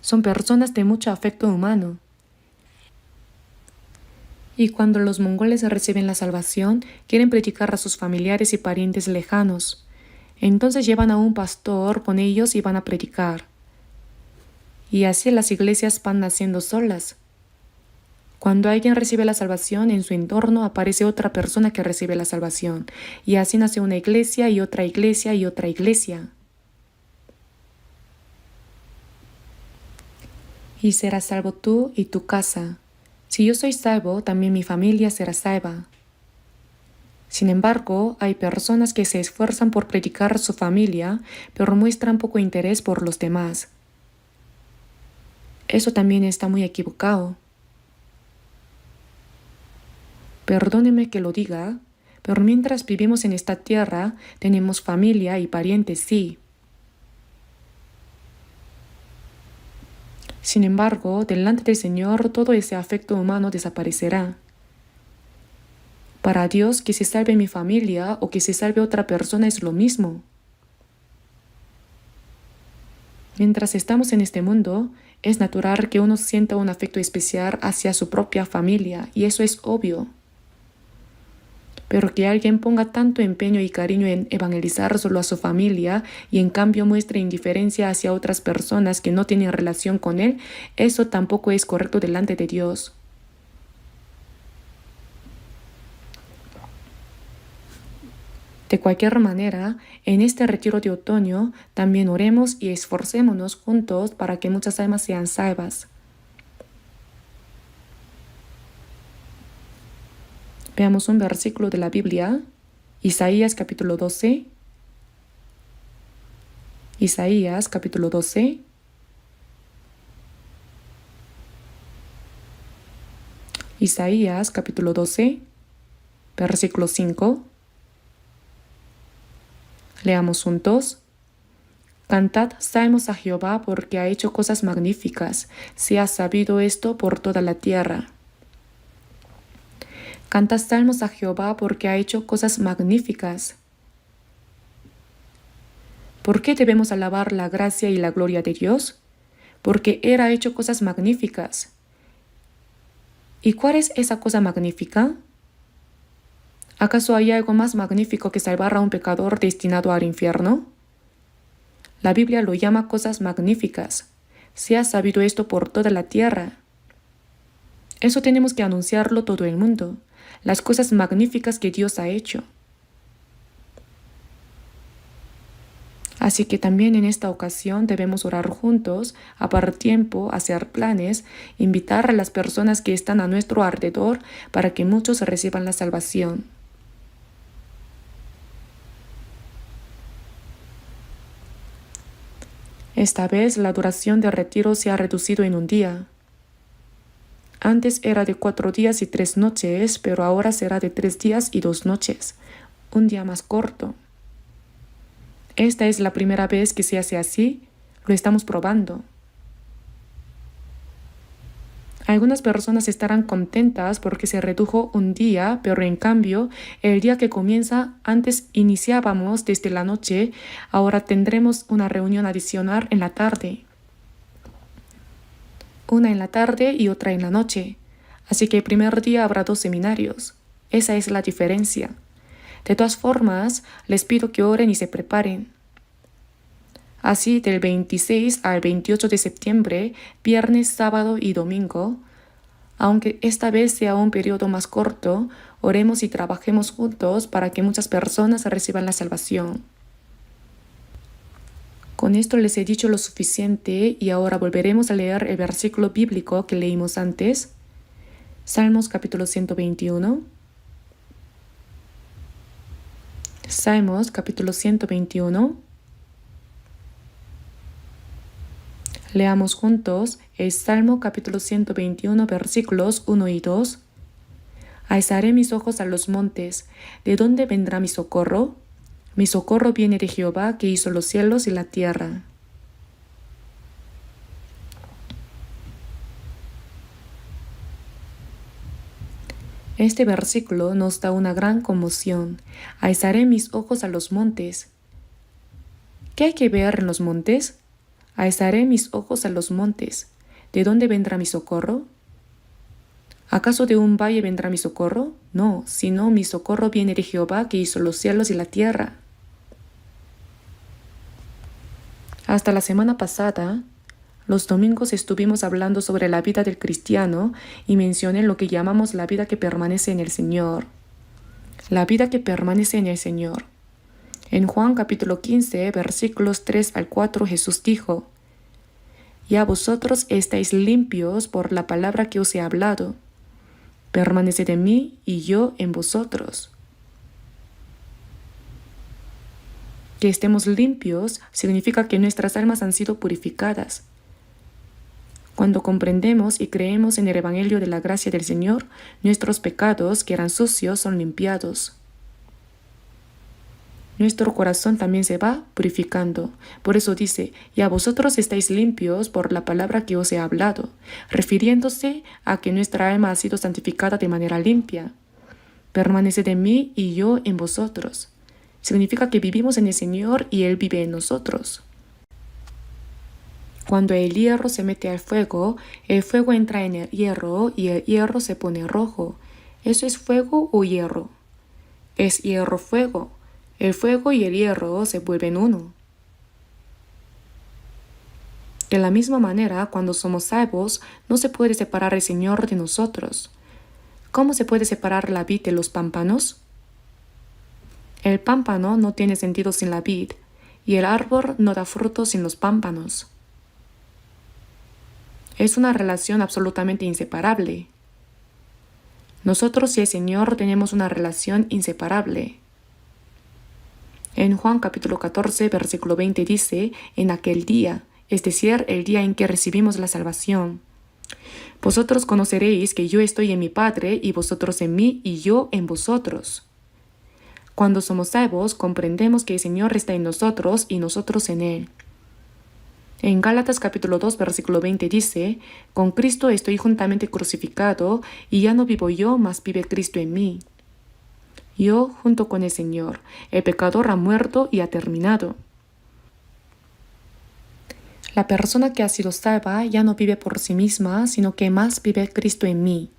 Son personas de mucho afecto humano. Y cuando los mongoles reciben la salvación, quieren predicar a sus familiares y parientes lejanos. Entonces llevan a un pastor con ellos y van a predicar. Y así las iglesias van naciendo solas. Cuando alguien recibe la salvación, en su entorno aparece otra persona que recibe la salvación. Y así nace una iglesia y otra iglesia y otra iglesia. Y serás salvo tú y tu casa. Si yo soy salvo, también mi familia será salva. Sin embargo, hay personas que se esfuerzan por predicar a su familia, pero muestran poco interés por los demás. Eso también está muy equivocado. Perdóneme que lo diga, pero mientras vivimos en esta tierra, tenemos familia y parientes, sí. Sin embargo, delante del Señor todo ese afecto humano desaparecerá. Para Dios, que se salve mi familia o que se salve otra persona es lo mismo. Mientras estamos en este mundo, es natural que uno sienta un afecto especial hacia su propia familia, y eso es obvio. Pero que alguien ponga tanto empeño y cariño en evangelizar solo a su familia y en cambio muestre indiferencia hacia otras personas que no tienen relación con él, eso tampoco es correcto delante de Dios. De cualquier manera, en este retiro de otoño también oremos y esforcémonos juntos para que muchas almas sean salvas. Veamos un versículo de la Biblia, Isaías capítulo 12. Isaías capítulo 12. Isaías capítulo 12, versículo 5. Leamos juntos. Cantad salmos a Jehová porque ha hecho cosas magníficas. Se ha sabido esto por toda la tierra. Cantad salmos a Jehová porque ha hecho cosas magníficas. ¿Por qué debemos alabar la gracia y la gloria de Dios? Porque Él ha hecho cosas magníficas. ¿Y cuál es esa cosa magnífica? ¿Acaso hay algo más magnífico que salvar a un pecador destinado al infierno? La Biblia lo llama cosas magníficas. Se ha sabido esto por toda la tierra. Eso tenemos que anunciarlo todo el mundo. Las cosas magníficas que Dios ha hecho. Así que también en esta ocasión debemos orar juntos, apartar tiempo, hacer planes, invitar a las personas que están a nuestro alrededor para que muchos reciban la salvación. Esta vez la duración del retiro se ha reducido en un día. Antes era de 4 días y 3 noches, pero ahora será de 3 días y 2 noches, un día más corto. Esta es la primera vez que se hace así, lo estamos probando. Algunas personas estarán contentas porque se redujo un día, pero en cambio, el día que comienza, antes iniciábamos desde la noche, ahora tendremos una reunión adicional en la tarde. Una en la tarde y otra en la noche. Así que el primer día habrá 2 seminarios. Esa es la diferencia. De todas formas, les pido que oren y se preparen. Así, del 26 al 28 de septiembre, viernes, sábado y domingo, aunque esta vez sea un periodo más corto, oremos y trabajemos juntos para que muchas personas reciban la salvación. Con esto les he dicho lo suficiente y ahora volveremos a leer el versículo bíblico que leímos antes. Salmos capítulo 121. Salmos capítulo 121. Leamos juntos el Salmo capítulo 121 versículos 1 y 2. Alzaré mis ojos a los montes. ¿De dónde vendrá mi socorro? Mi socorro viene de Jehová, que hizo los cielos y la tierra. Este versículo nos da una gran conmoción. Alzaré mis ojos a los montes. ¿Qué hay que ver en los montes? Alzaré mis ojos a los montes. ¿De dónde vendrá mi socorro? ¿Acaso de un valle vendrá mi socorro? No, sino mi socorro viene de Jehová que hizo los cielos y la tierra. Hasta la semana pasada, los domingos estuvimos hablando sobre la vida del cristiano y mencioné lo que llamamos la vida que permanece en el Señor. La vida que permanece en el Señor. En Juan capítulo 15, versículos 3 al 4, Jesús dijo: Ya vosotros estáis limpios por la palabra que os he hablado. Permaneced en mí y yo en vosotros. Que estemos limpios significa que nuestras almas han sido purificadas. Cuando comprendemos y creemos en el Evangelio de la gracia del Señor, nuestros pecados, que eran sucios, son limpiados. Nuestro corazón también se va purificando. Por eso dice: Ya vosotros estáis limpios por la palabra que os he hablado, refiriéndose a que nuestra alma ha sido santificada de manera limpia. Permaneced en mí y yo en vosotros. Significa que vivimos en el Señor y Él vive en nosotros. Cuando el hierro se mete al fuego, el fuego entra en el hierro y el hierro se pone rojo. ¿Eso es fuego o hierro? Es hierro-fuego. El fuego y el hierro se vuelven uno. De la misma manera, cuando somos salvos, no se puede separar el Señor de nosotros. ¿Cómo se puede separar la vid de los pámpanos? El pámpano no tiene sentido sin la vid, y el árbol no da fruto sin los pámpanos. Es una relación absolutamente inseparable. Nosotros y el Señor tenemos una relación inseparable. En Juan capítulo 14, versículo 20 dice: En aquel día, es decir, el día en que recibimos la salvación, vosotros conoceréis que yo estoy en mi Padre y vosotros en mí y yo en vosotros. Cuando somos salvos, comprendemos que el Señor está en nosotros y nosotros en Él. En Gálatas capítulo 2, versículo 20 dice: Con Cristo estoy juntamente crucificado, y ya no vivo yo, mas vive Cristo en mí. Yo junto con el Señor, el pecador ha muerto y ha terminado. La persona que ha sido salva ya no vive por sí misma, sino que más vive Cristo en mí.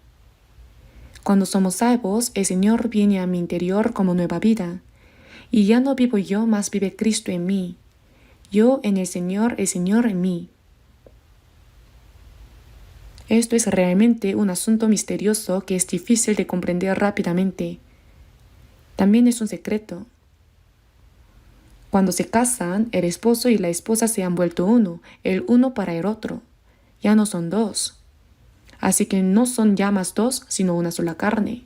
Cuando somos salvos, el Señor viene a mi interior como nueva vida, y ya no vivo yo, más vive Cristo en mí. Yo en el Señor en mí. Esto es realmente un asunto misterioso que es difícil de comprender rápidamente. También es un secreto. Cuando se casan, el esposo y la esposa se han vuelto uno, el uno para el otro. Ya no son dos. Así que no son ya más dos, sino una sola carne.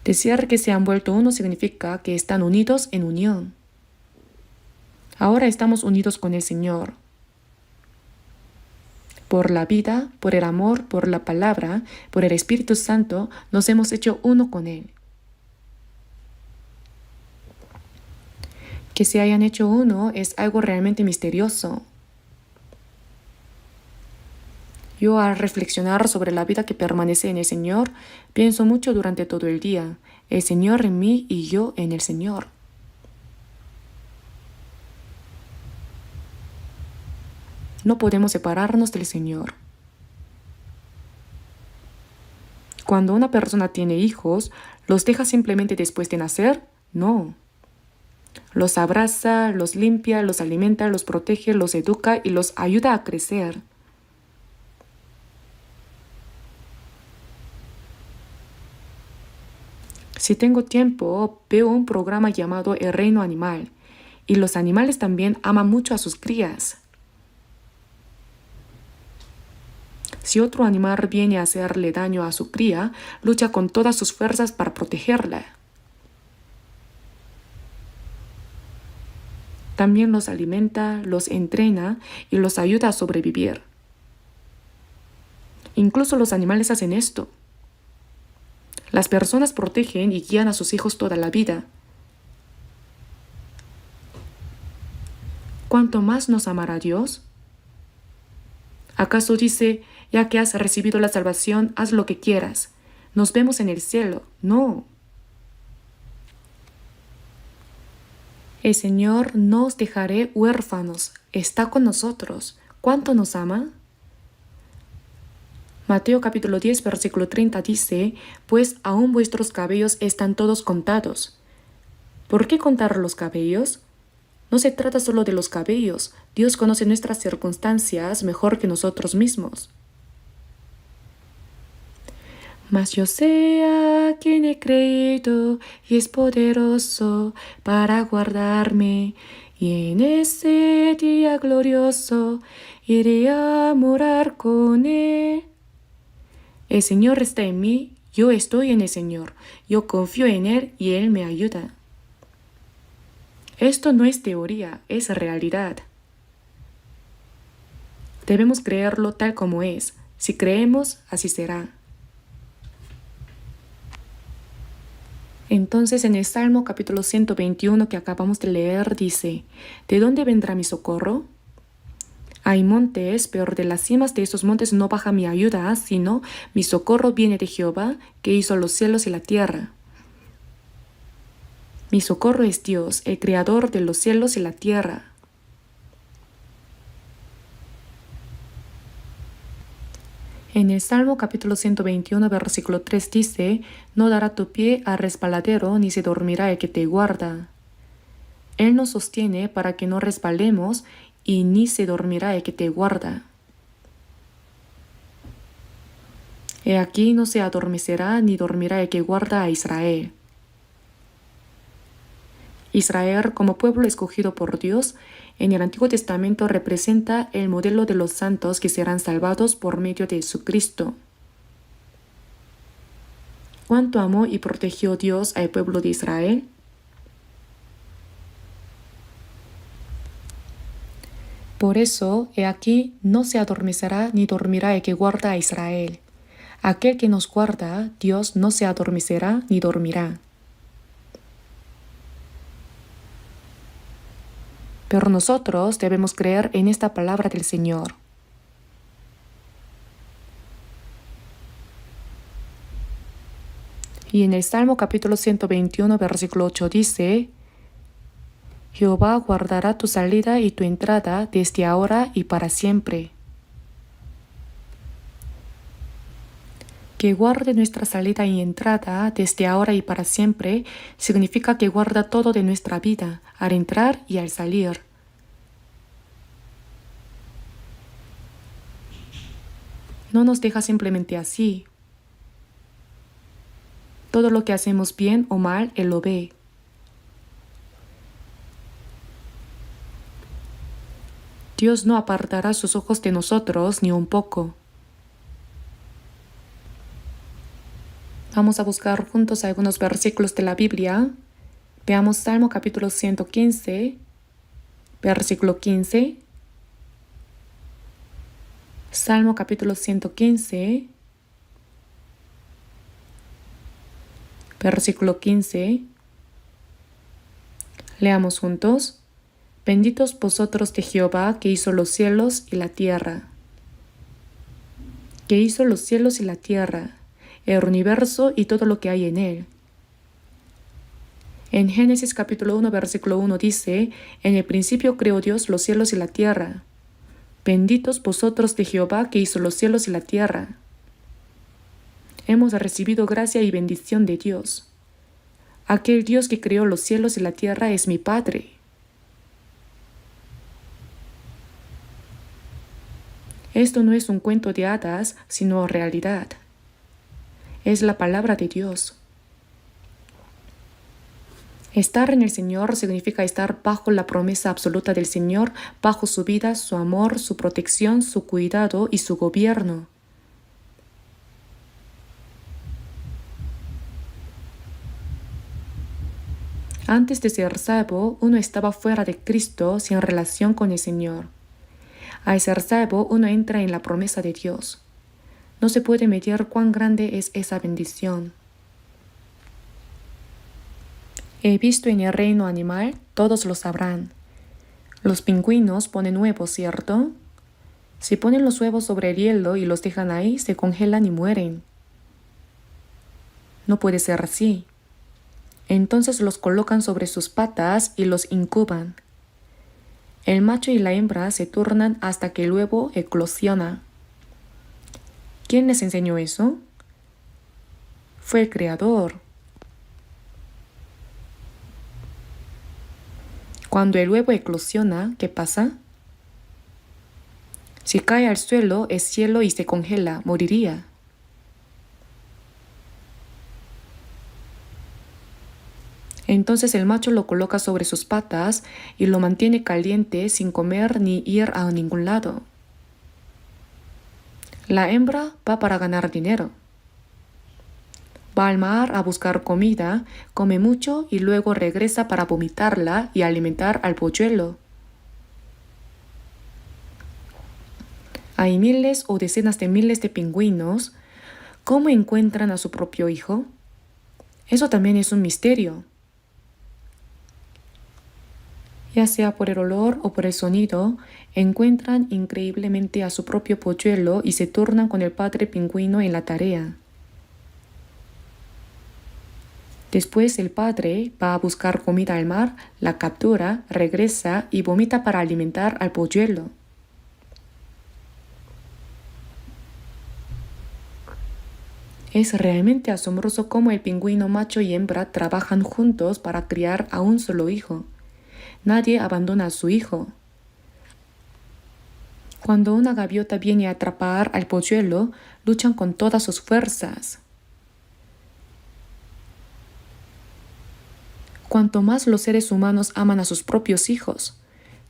Decir que se han vuelto uno significa que están unidos en unión. Ahora estamos unidos con el Señor. Por la vida, por el amor, por la palabra, por el Espíritu Santo, nos hemos hecho uno con Él. Que se hayan hecho uno es algo realmente misterioso. Yo, al reflexionar sobre la vida que permanece en el Señor, pienso mucho durante todo el día: el Señor en mí y yo en el Señor. No podemos separarnos del Señor. Cuando una persona tiene hijos, ¿los deja simplemente después de nacer? No. Los abraza, los limpia, los alimenta, los protege, los educa y los ayuda a crecer. Si tengo tiempo, veo un programa llamado El Reino Animal, y los animales también aman mucho a sus crías. Si otro animal viene a hacerle daño a su cría, lucha con todas sus fuerzas para protegerla. También los alimenta, los entrena y los ayuda a sobrevivir. Incluso los animales hacen esto. Las personas protegen y guían a sus hijos toda la vida. ¿Cuánto más nos amará Dios? ¿Acaso dice: ya que has recibido la salvación, haz lo que quieras? Nos vemos en el cielo. No. El Señor no os dejaré huérfanos. Está con nosotros. ¿Cuánto nos ama? Mateo capítulo 10, versículo 30 dice, pues aún vuestros cabellos están todos contados. ¿Por qué contar los cabellos? No se trata solo de los cabellos. Dios conoce nuestras circunstancias mejor que nosotros mismos. Mas yo sé a quien he creído y es poderoso para guardarme, y en ese día glorioso iré a morar con él. El Señor está en mí, yo estoy en el Señor, yo confío en Él y Él me ayuda. Esto no es teoría, es realidad. Debemos creerlo tal como es. Si creemos, así será. Entonces en el Salmo capítulo 121 que acabamos de leer dice, ¿de dónde vendrá mi socorro? Hay montes, pero de las cimas de esos montes no baja mi ayuda, sino mi socorro viene de Jehová, que hizo los cielos y la tierra. Mi socorro es Dios, el creador de los cielos y la tierra. En el Salmo capítulo 121, versículo 3 dice, no dará tu pie al resbaladero, ni se dormirá el que te guarda. Él nos sostiene para que no resbalemos, y ni se dormirá el que te guarda. He aquí no se adormecerá ni dormirá el que guarda a Israel. Israel, como pueblo escogido por Dios, en el Antiguo Testamento representa el modelo de los santos que serán salvados por medio de Jesucristo. ¿Cuánto amó y protegió Dios al pueblo de Israel? Por eso, he aquí, no se adormecerá ni dormirá el que guarda a Israel. Aquel que nos guarda, Dios no se adormecerá ni dormirá. Pero nosotros debemos creer en esta palabra del Señor. Y en el Salmo capítulo 121, versículo 8 dice, Jehová guardará tu salida y tu entrada desde ahora y para siempre. Que guarde nuestra salida y entrada desde ahora y para siempre significa que guarda todo de nuestra vida, al entrar y al salir. No nos deja simplemente así. Todo lo que hacemos bien o mal, Él lo ve. Dios no apartará sus ojos de nosotros ni un poco. Vamos a buscar juntos algunos versículos de la Biblia. Veamos Salmo capítulo 115, versículo 15. Salmo capítulo 115, versículo 15. Leamos juntos. Benditos vosotros de Jehová, que hizo los cielos y la tierra. Que hizo los cielos y la tierra, el universo y todo lo que hay en él. En Génesis capítulo 1, versículo 1 dice, en el principio creó Dios los cielos y la tierra. Benditos vosotros de Jehová, que hizo los cielos y la tierra. Hemos recibido gracia y bendición de Dios. Aquel Dios que creó los cielos y la tierra es mi Padre. Esto no es un cuento de hadas, sino realidad. Es la palabra de Dios. Estar en el Señor significa estar bajo la promesa absoluta del Señor, bajo su vida, su amor, su protección, su cuidado y su gobierno. Antes de ser salvo, uno estaba fuera de Cristo sin relación con el Señor. Al ser salvo, uno entra en la promesa de Dios. No se puede medir cuán grande es esa bendición. He visto en el reino animal, todos lo sabrán. Los pingüinos ponen huevos, ¿cierto? Si ponen los huevos sobre el hielo y los dejan ahí, se congelan y mueren. No puede ser así. Entonces los colocan sobre sus patas y los incuban. El macho y la hembra se turnan hasta que el huevo eclosiona. ¿Quién les enseñó eso? Fue el Creador. Cuando el huevo eclosiona, ¿qué pasa? Si cae al suelo, es cielo y se congela, moriría. Entonces el macho lo coloca sobre sus patas y lo mantiene caliente sin comer ni ir a ningún lado. La hembra va para ganar dinero. Va al mar a buscar comida, come mucho y luego regresa para vomitarla y alimentar al polluelo. Hay miles o decenas de miles de pingüinos. ¿Cómo encuentran a su propio hijo? Eso también es un misterio. Ya sea por el olor o por el sonido, encuentran increíblemente a su propio polluelo y se turnan con el padre pingüino en la tarea. Después el padre va a buscar comida al mar, la captura, regresa y vomita para alimentar al polluelo. Es realmente asombroso cómo el pingüino macho y hembra trabajan juntos para criar a un solo hijo. Nadie abandona a su hijo. Cuando una gaviota viene a atrapar al polluelo, luchan con todas sus fuerzas. Cuanto más los seres humanos aman a sus propios hijos,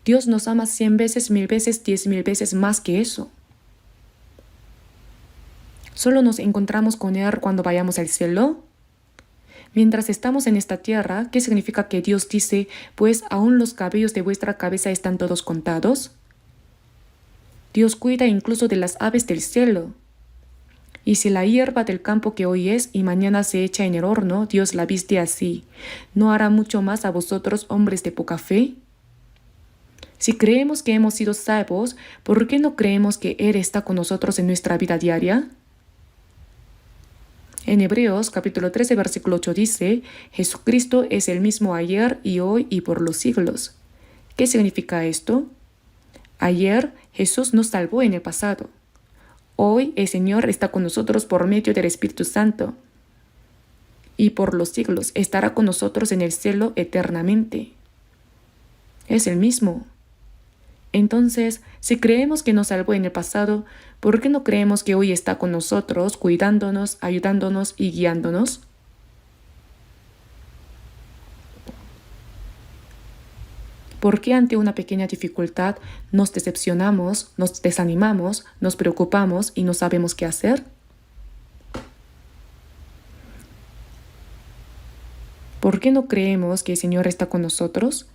Dios nos ama 100 veces, 1000 veces, 10.000 veces más que eso. ¿Solo nos encontramos con Él cuando vayamos al cielo? Mientras estamos en esta tierra, ¿qué significa que Dios dice, pues aún los cabellos de vuestra cabeza están todos contados? Dios cuida incluso de las aves del cielo. Y si la hierba del campo que hoy es y mañana se echa en el horno, Dios la viste así, ¿no hará mucho más a vosotros, hombres de poca fe? Si creemos que hemos sido salvos, ¿por qué no creemos que Él está con nosotros en nuestra vida diaria? En Hebreos capítulo 13 versículo 8 dice, Jesucristo es el mismo ayer y hoy y por los siglos. ¿Qué significa esto? Ayer Jesús nos salvó en el pasado. Hoy el Señor está con nosotros por medio del Espíritu Santo. Y por los siglos estará con nosotros en el cielo eternamente. Es el mismo. Entonces, si creemos que nos salvó en el pasado, ¿por qué no creemos que hoy está con nosotros, cuidándonos, ayudándonos y guiándonos? ¿Por qué ante una pequeña dificultad nos decepcionamos, nos desanimamos, nos preocupamos y no sabemos qué hacer? ¿Por qué no creemos que el Señor está con nosotros?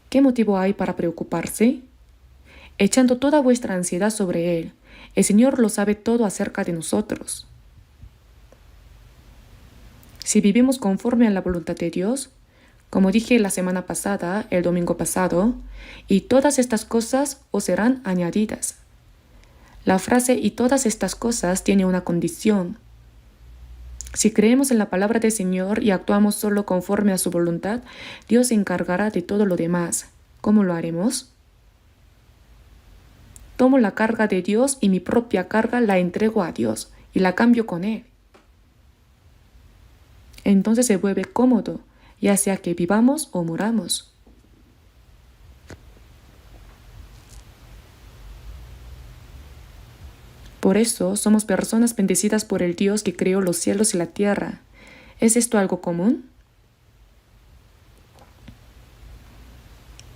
¿Qué motivo hay para preocuparse? Echando toda vuestra ansiedad sobre Él, el Señor lo sabe todo acerca de nosotros. Si vivimos conforme a la voluntad de Dios, como dije la semana pasada, el domingo pasado, y todas estas cosas os serán añadidas. La frase "y todas estas cosas" tiene una condición. Si creemos en la palabra del Señor y actuamos solo conforme a su voluntad, Dios se encargará de todo lo demás. ¿Cómo lo haremos? Tomo la carga de Dios y mi propia carga la entrego a Dios y la cambio con Él. Entonces se vuelve cómodo, ya sea que vivamos o muramos. Por eso somos personas bendecidas por el Dios que creó los cielos y la tierra. ¿Es esto algo común?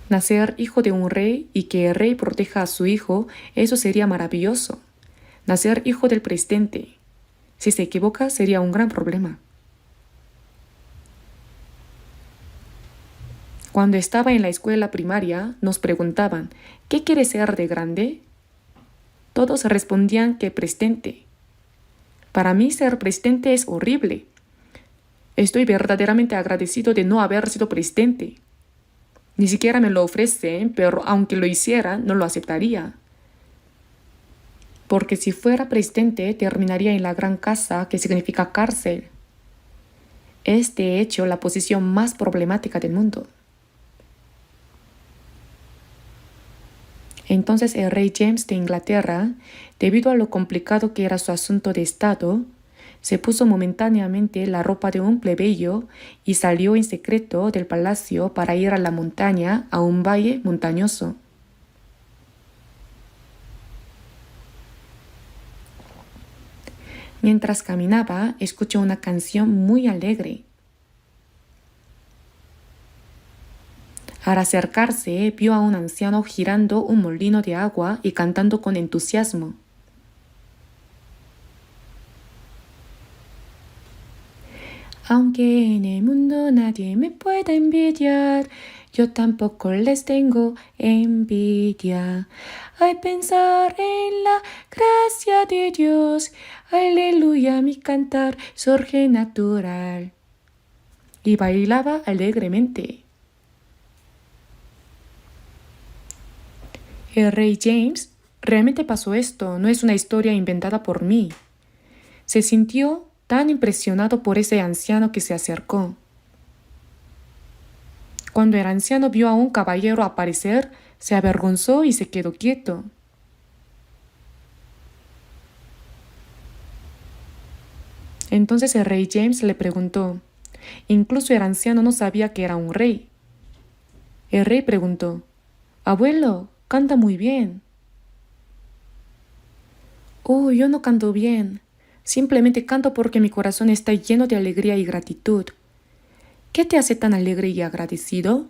Nacer hijo de un rey y que el rey proteja a su hijo, eso sería maravilloso. Nacer hijo del presidente. Si se equivoca, sería un gran problema. Cuando estaba en la escuela primaria, nos preguntaban, ¿qué quieres ser de grande? Todos respondían que presidente. Para mí ser presidente es horrible. Estoy verdaderamente agradecido de no haber sido presidente. Ni siquiera me lo ofrecen, pero aunque lo hiciera, no lo aceptaría. Porque si fuera presidente, terminaría en la gran casa, que significa cárcel. Es de hecho la posición más problemática del mundo. Entonces el rey James de Inglaterra, debido a lo complicado que era su asunto de Estado, se puso momentáneamente la ropa de un plebeyo y salió en secreto del palacio para ir a la montaña, a un valle montañoso. Mientras caminaba, escuchó una canción muy alegre. Al acercarse, vio a un anciano girando un molino de agua y cantando con entusiasmo. Aunque en el mundo nadie me pueda envidiar, yo tampoco les tengo envidia. Al pensar en la gracia de Dios, aleluya, mi cantar surge natural. Y bailaba alegremente. El rey James, realmente pasó esto, no es una historia inventada por mí. Se sintió tan impresionado por ese anciano que se acercó. Cuando el anciano vio a un caballero aparecer, se avergonzó y se quedó quieto. Entonces el rey James le preguntó. Incluso el anciano no sabía que era un rey. El rey preguntó, «Abuelo, canta muy bien». «Oh, yo no canto bien. Simplemente canto porque mi corazón está lleno de alegría y gratitud». «¿Qué te hace tan alegre y agradecido?»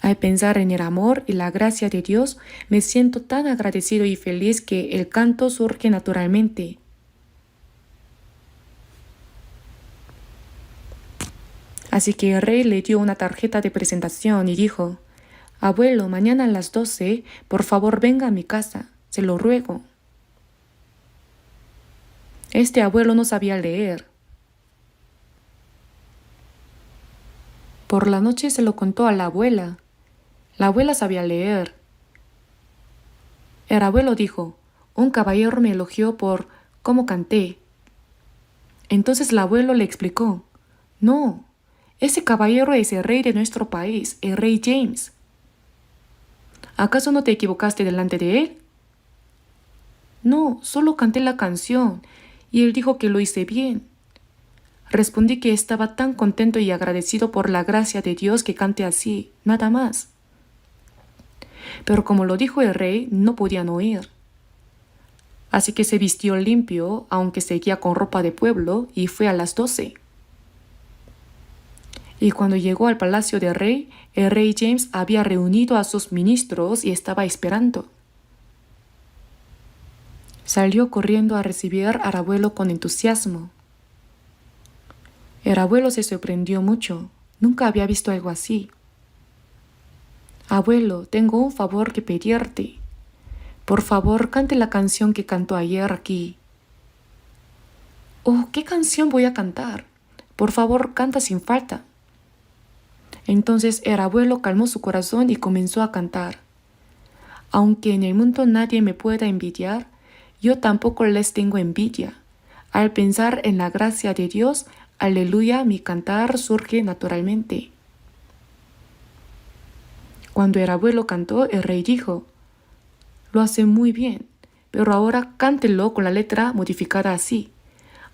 «Al pensar en el amor y la gracia de Dios, me siento tan agradecido y feliz que el canto surge naturalmente». Así que el rey le dio una tarjeta de presentación y dijo, «Abuelo, mañana a las 12, por favor venga a mi casa, se lo ruego». Este abuelo no sabía leer. Por la noche se lo contó a la abuela. La abuela sabía leer. El abuelo dijo, «Un caballero me elogió por cómo canté». Entonces el abuelo le explicó, «No, ese caballero es el rey de nuestro país, el rey James. ¿Acaso no te equivocaste delante de él?» «No, solo canté la canción y él dijo que lo hice bien». Respondí que estaba tan contento y agradecido por la gracia de Dios que cante así, nada más. Pero como lo dijo el rey, no podían oír. Así que se vistió limpio, aunque seguía con ropa de pueblo, y fue a las 12. Y cuando llegó al palacio del rey, el rey James había reunido a sus ministros y estaba esperando. Salió corriendo a recibir al abuelo con entusiasmo. El abuelo se sorprendió mucho. Nunca había visto algo así. «Abuelo, tengo un favor que pedirte. Por favor, cante la canción que cantó ayer aquí». «Oh, ¿qué canción voy a cantar? Por favor, canta sin falta». Entonces el abuelo calmó su corazón y comenzó a cantar. «Aunque en el mundo nadie me pueda envidiar, yo tampoco les tengo envidia. Al pensar en la gracia de Dios, aleluya, mi cantar surge naturalmente». Cuando el abuelo cantó, el rey dijo, «Lo hace muy bien, pero ahora cántelo con la letra modificada así.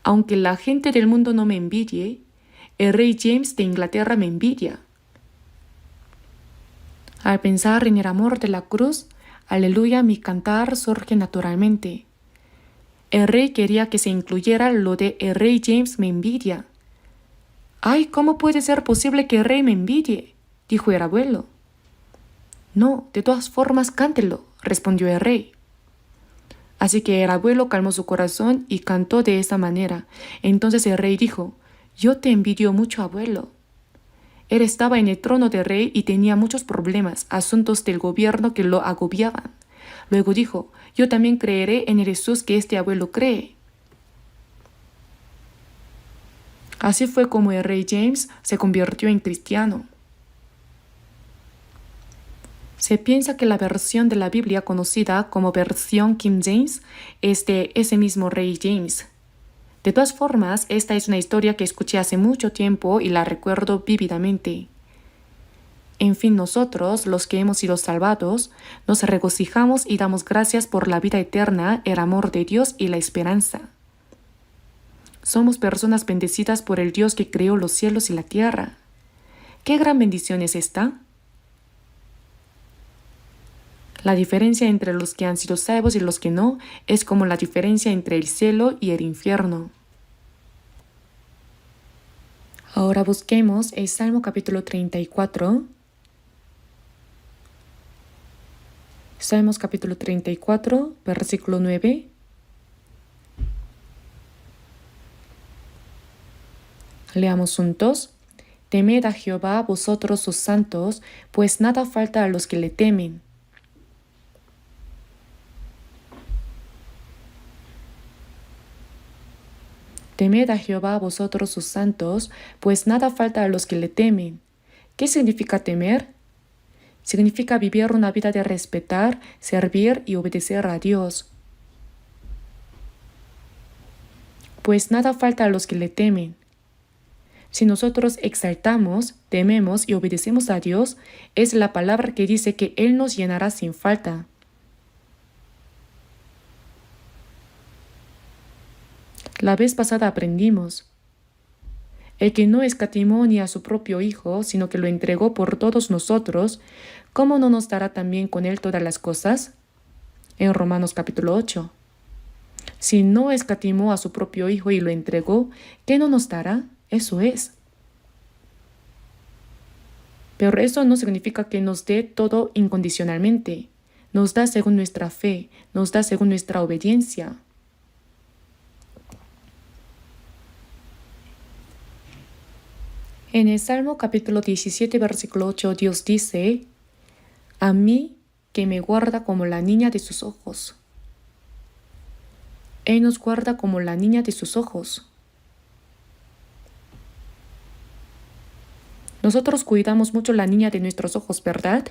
Aunque la gente del mundo no me envidie, el rey James de Inglaterra me envidia». Al pensar en el amor de la cruz, aleluya, mi cantar surge naturalmente. El rey quería que se incluyera lo de el rey James me envidia. «Ay, ¿cómo puede ser posible que el rey me envidie?», dijo el abuelo. «No, de todas formas cántelo», respondió el rey. Así que el abuelo calmó su corazón y cantó de esa manera. Entonces el rey dijo, «Yo te envidio mucho, abuelo». Él estaba en el trono de rey y tenía muchos problemas, asuntos del gobierno que lo agobiaban. Luego dijo, «Yo también creeré en el Jesús que este abuelo cree». Así fue como el rey James se convirtió en cristiano. Se piensa que la versión de la Biblia conocida como versión King James es de ese mismo rey James. De todas formas, esta es una historia que escuché hace mucho tiempo y la recuerdo vívidamente. En fin, nosotros, los que hemos sido salvados, nos regocijamos y damos gracias por la vida eterna, el amor de Dios y la esperanza. Somos personas bendecidas por el Dios que creó los cielos y la tierra. ¿Qué gran bendición es esta? La diferencia entre los que han sido salvos y los que no es como la diferencia entre el cielo y el infierno. Ahora busquemos el Salmo capítulo 34. Salmos capítulo 34, versículo 9. Leamos juntos. Temed a Jehová vosotros sus santos, pues nada falta a los que le temen. Temed a Jehová vosotros sus santos, pues nada falta a los que le temen. ¿Qué significa temer? Significa vivir una vida de respetar, servir y obedecer a Dios. Pues nada falta a los que le temen. Si nosotros exaltamos, tememos y obedecemos a Dios, es la palabra que dice que Él nos llenará sin falta. La vez pasada aprendimos. El que no escatimó ni a su propio Hijo, sino que lo entregó por todos nosotros, ¿cómo no nos dará también con Él todas las cosas? En Romanos capítulo 8. Si no escatimó a su propio Hijo y lo entregó, ¿qué no nos dará? Eso es. Pero eso no significa que nos dé todo incondicionalmente. Nos da según nuestra fe, nos da según nuestra obediencia. En el Salmo capítulo 17, versículo 8, Dios dice, a mí que me guarda como la niña de sus ojos. Él nos guarda como la niña de sus ojos. Nosotros cuidamos mucho la niña de nuestros ojos, ¿verdad?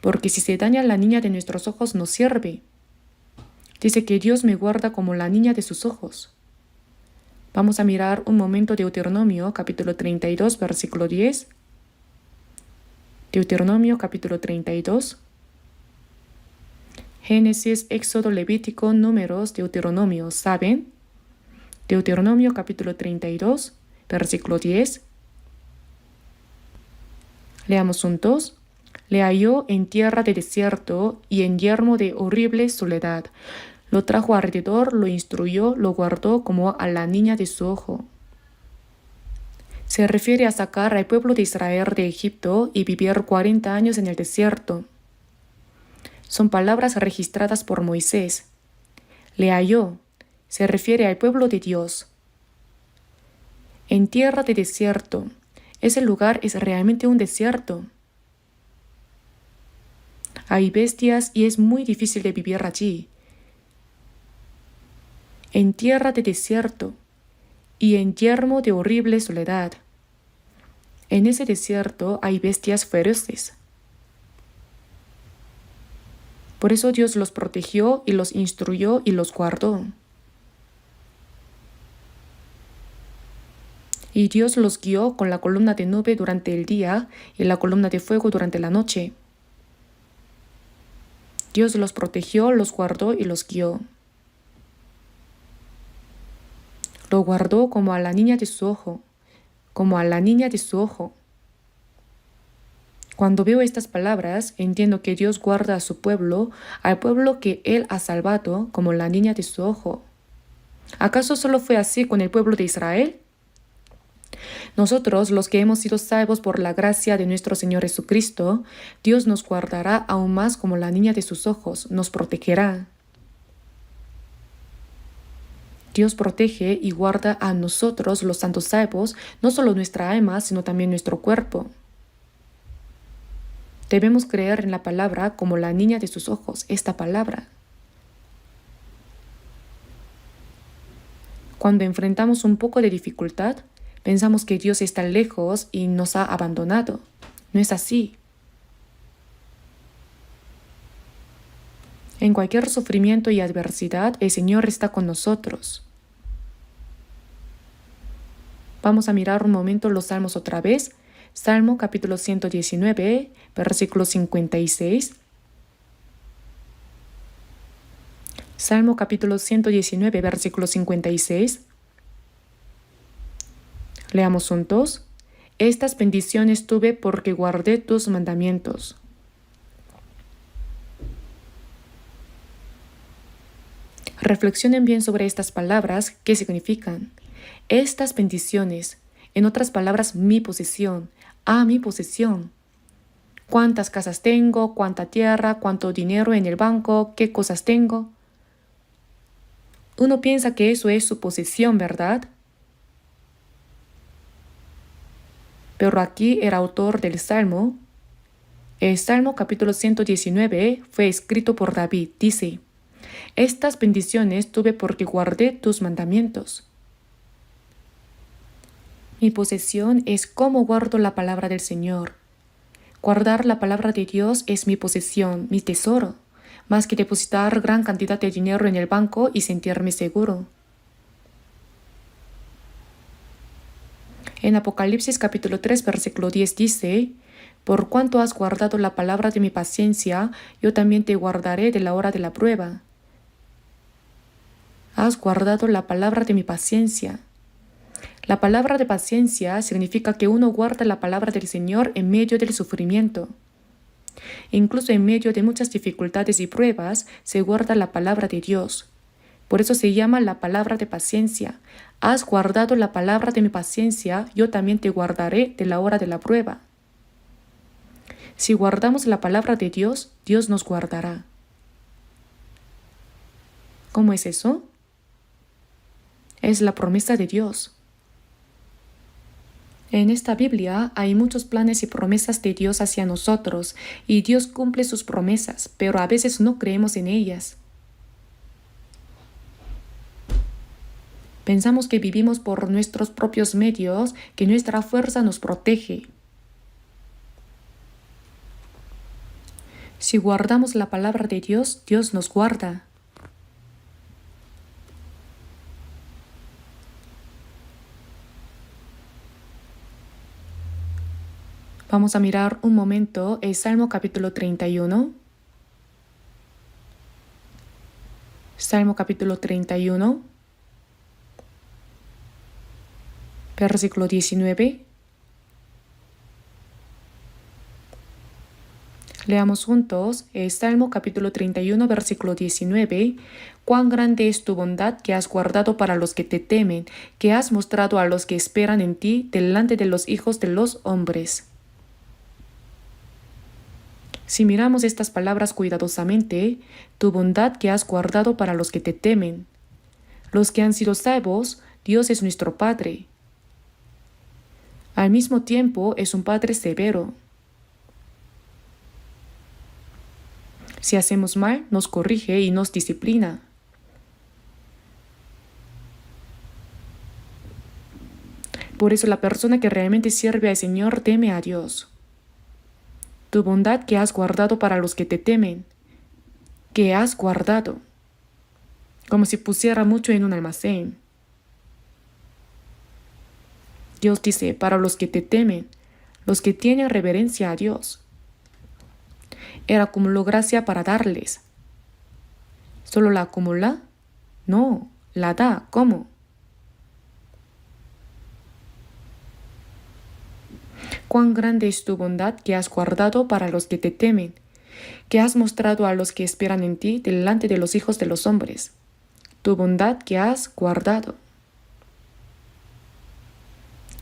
Porque si se daña la niña de nuestros ojos no sirve. Dice que Dios me guarda como la niña de sus ojos. Vamos a mirar un momento Deuteronomio capítulo 32, versículo 10. Deuteronomio capítulo 32. Génesis, Éxodo, Levítico, Números, Deuteronomio, ¿saben? Deuteronomio capítulo 32, versículo 10. Leamos juntos. Le halló en tierra de desierto y en yermo de horrible soledad. Lo trajo alrededor, lo instruyó, lo guardó como a la niña de su ojo. Se refiere a sacar al pueblo de Israel de Egipto y vivir 40 años en el desierto. Son palabras registradas por Moisés. Le halló, se refiere al pueblo de Dios. En tierra de desierto, ese lugar es realmente un desierto. Hay bestias y es muy difícil de vivir allí. En tierra de desierto y en yermo de horrible soledad. En ese desierto hay bestias feroces. Por eso Dios los protegió y los instruyó y los guardó. Y Dios los guió con la columna de nube durante el día y la columna de fuego durante la noche. Dios los protegió, los guardó y los guió. Lo guardó como a la niña de su ojo, como a la niña de su ojo. Cuando veo estas palabras, entiendo que Dios guarda a su pueblo, al pueblo que Él ha salvado, como la niña de su ojo. ¿Acaso solo fue así con el pueblo de Israel? Nosotros, los que hemos sido salvos por la gracia de nuestro Señor Jesucristo, Dios nos guardará aún más como la niña de sus ojos, nos protegerá. Dios protege y guarda a nosotros, los santos salvos, no solo nuestra alma, sino también nuestro cuerpo. Debemos creer en la palabra como la niña de sus ojos, esta palabra. Cuando enfrentamos un poco de dificultad, pensamos que Dios está lejos y nos ha abandonado. No es así. En cualquier sufrimiento y adversidad, el Señor está con nosotros. Vamos a mirar un momento los salmos otra vez. Salmo capítulo 119, versículo 56. Salmo capítulo 119, versículo 56. Leamos juntos. Estas bendiciones tuve porque guardé tus mandamientos. Reflexionen bien sobre estas palabras, qué significan. Estas bendiciones, en otras palabras, mi posesión, mi posesión. ¿Cuántas casas tengo? ¿Cuánta tierra? ¿Cuánto dinero en el banco? ¿Qué cosas tengo? Uno piensa que eso es su posesión, ¿verdad? Pero aquí el autor del Salmo, el Salmo capítulo 119 fue escrito por David, dice: estas bendiciones tuve porque guardé tus mandamientos. Mi posesión es cómo guardo la palabra del Señor. Guardar la palabra de Dios es mi posesión, mi tesoro, más que depositar gran cantidad de dinero en el banco y sentirme seguro. En Apocalipsis capítulo 3, versículo 10 dice: por cuanto has guardado la palabra de mi paciencia, yo también te guardaré de la hora de la prueba. Has guardado la palabra de mi paciencia. La palabra de paciencia significa que uno guarda la palabra del Señor en medio del sufrimiento. Incluso en medio de muchas dificultades y pruebas, se guarda la palabra de Dios. Por eso se llama la palabra de paciencia. Has guardado la palabra de mi paciencia, yo también te guardaré de la hora de la prueba. Si guardamos la palabra de Dios, Dios nos guardará. ¿Cómo es eso? Es la promesa de Dios. En esta Biblia hay muchos planes y promesas de Dios hacia nosotros, y Dios cumple sus promesas, pero a veces no creemos en ellas. Pensamos que vivimos por nuestros propios medios, que nuestra fuerza nos protege. Si guardamos la palabra de Dios, Dios nos guarda. Vamos a mirar un momento el Salmo capítulo 31. Salmo capítulo 31, versículo 19. Leamos juntos el Salmo capítulo 31, versículo 19. Cuán grande es tu bondad que has guardado para los que te temen, que has mostrado a los que esperan en ti delante de los hijos de los hombres. Si miramos estas palabras cuidadosamente, tu bondad que has guardado para los que te temen. Los que han sido salvos, Dios es nuestro Padre. Al mismo tiempo es un Padre severo. Si hacemos mal, nos corrige y nos disciplina. Por eso la persona que realmente sirve al Señor teme a Dios. Tu bondad que has guardado para los que te temen, que has guardado, como si pusiera mucho en un almacén. Dios dice, para los que te temen, los que tienen reverencia a Dios. Él acumuló gracia para darles. ¿Solo la acumula? No, la da. ¿Cómo? Cuán grande es tu bondad que has guardado para los que te temen, que has mostrado a los que esperan en ti delante de los hijos de los hombres. Tu bondad que has guardado.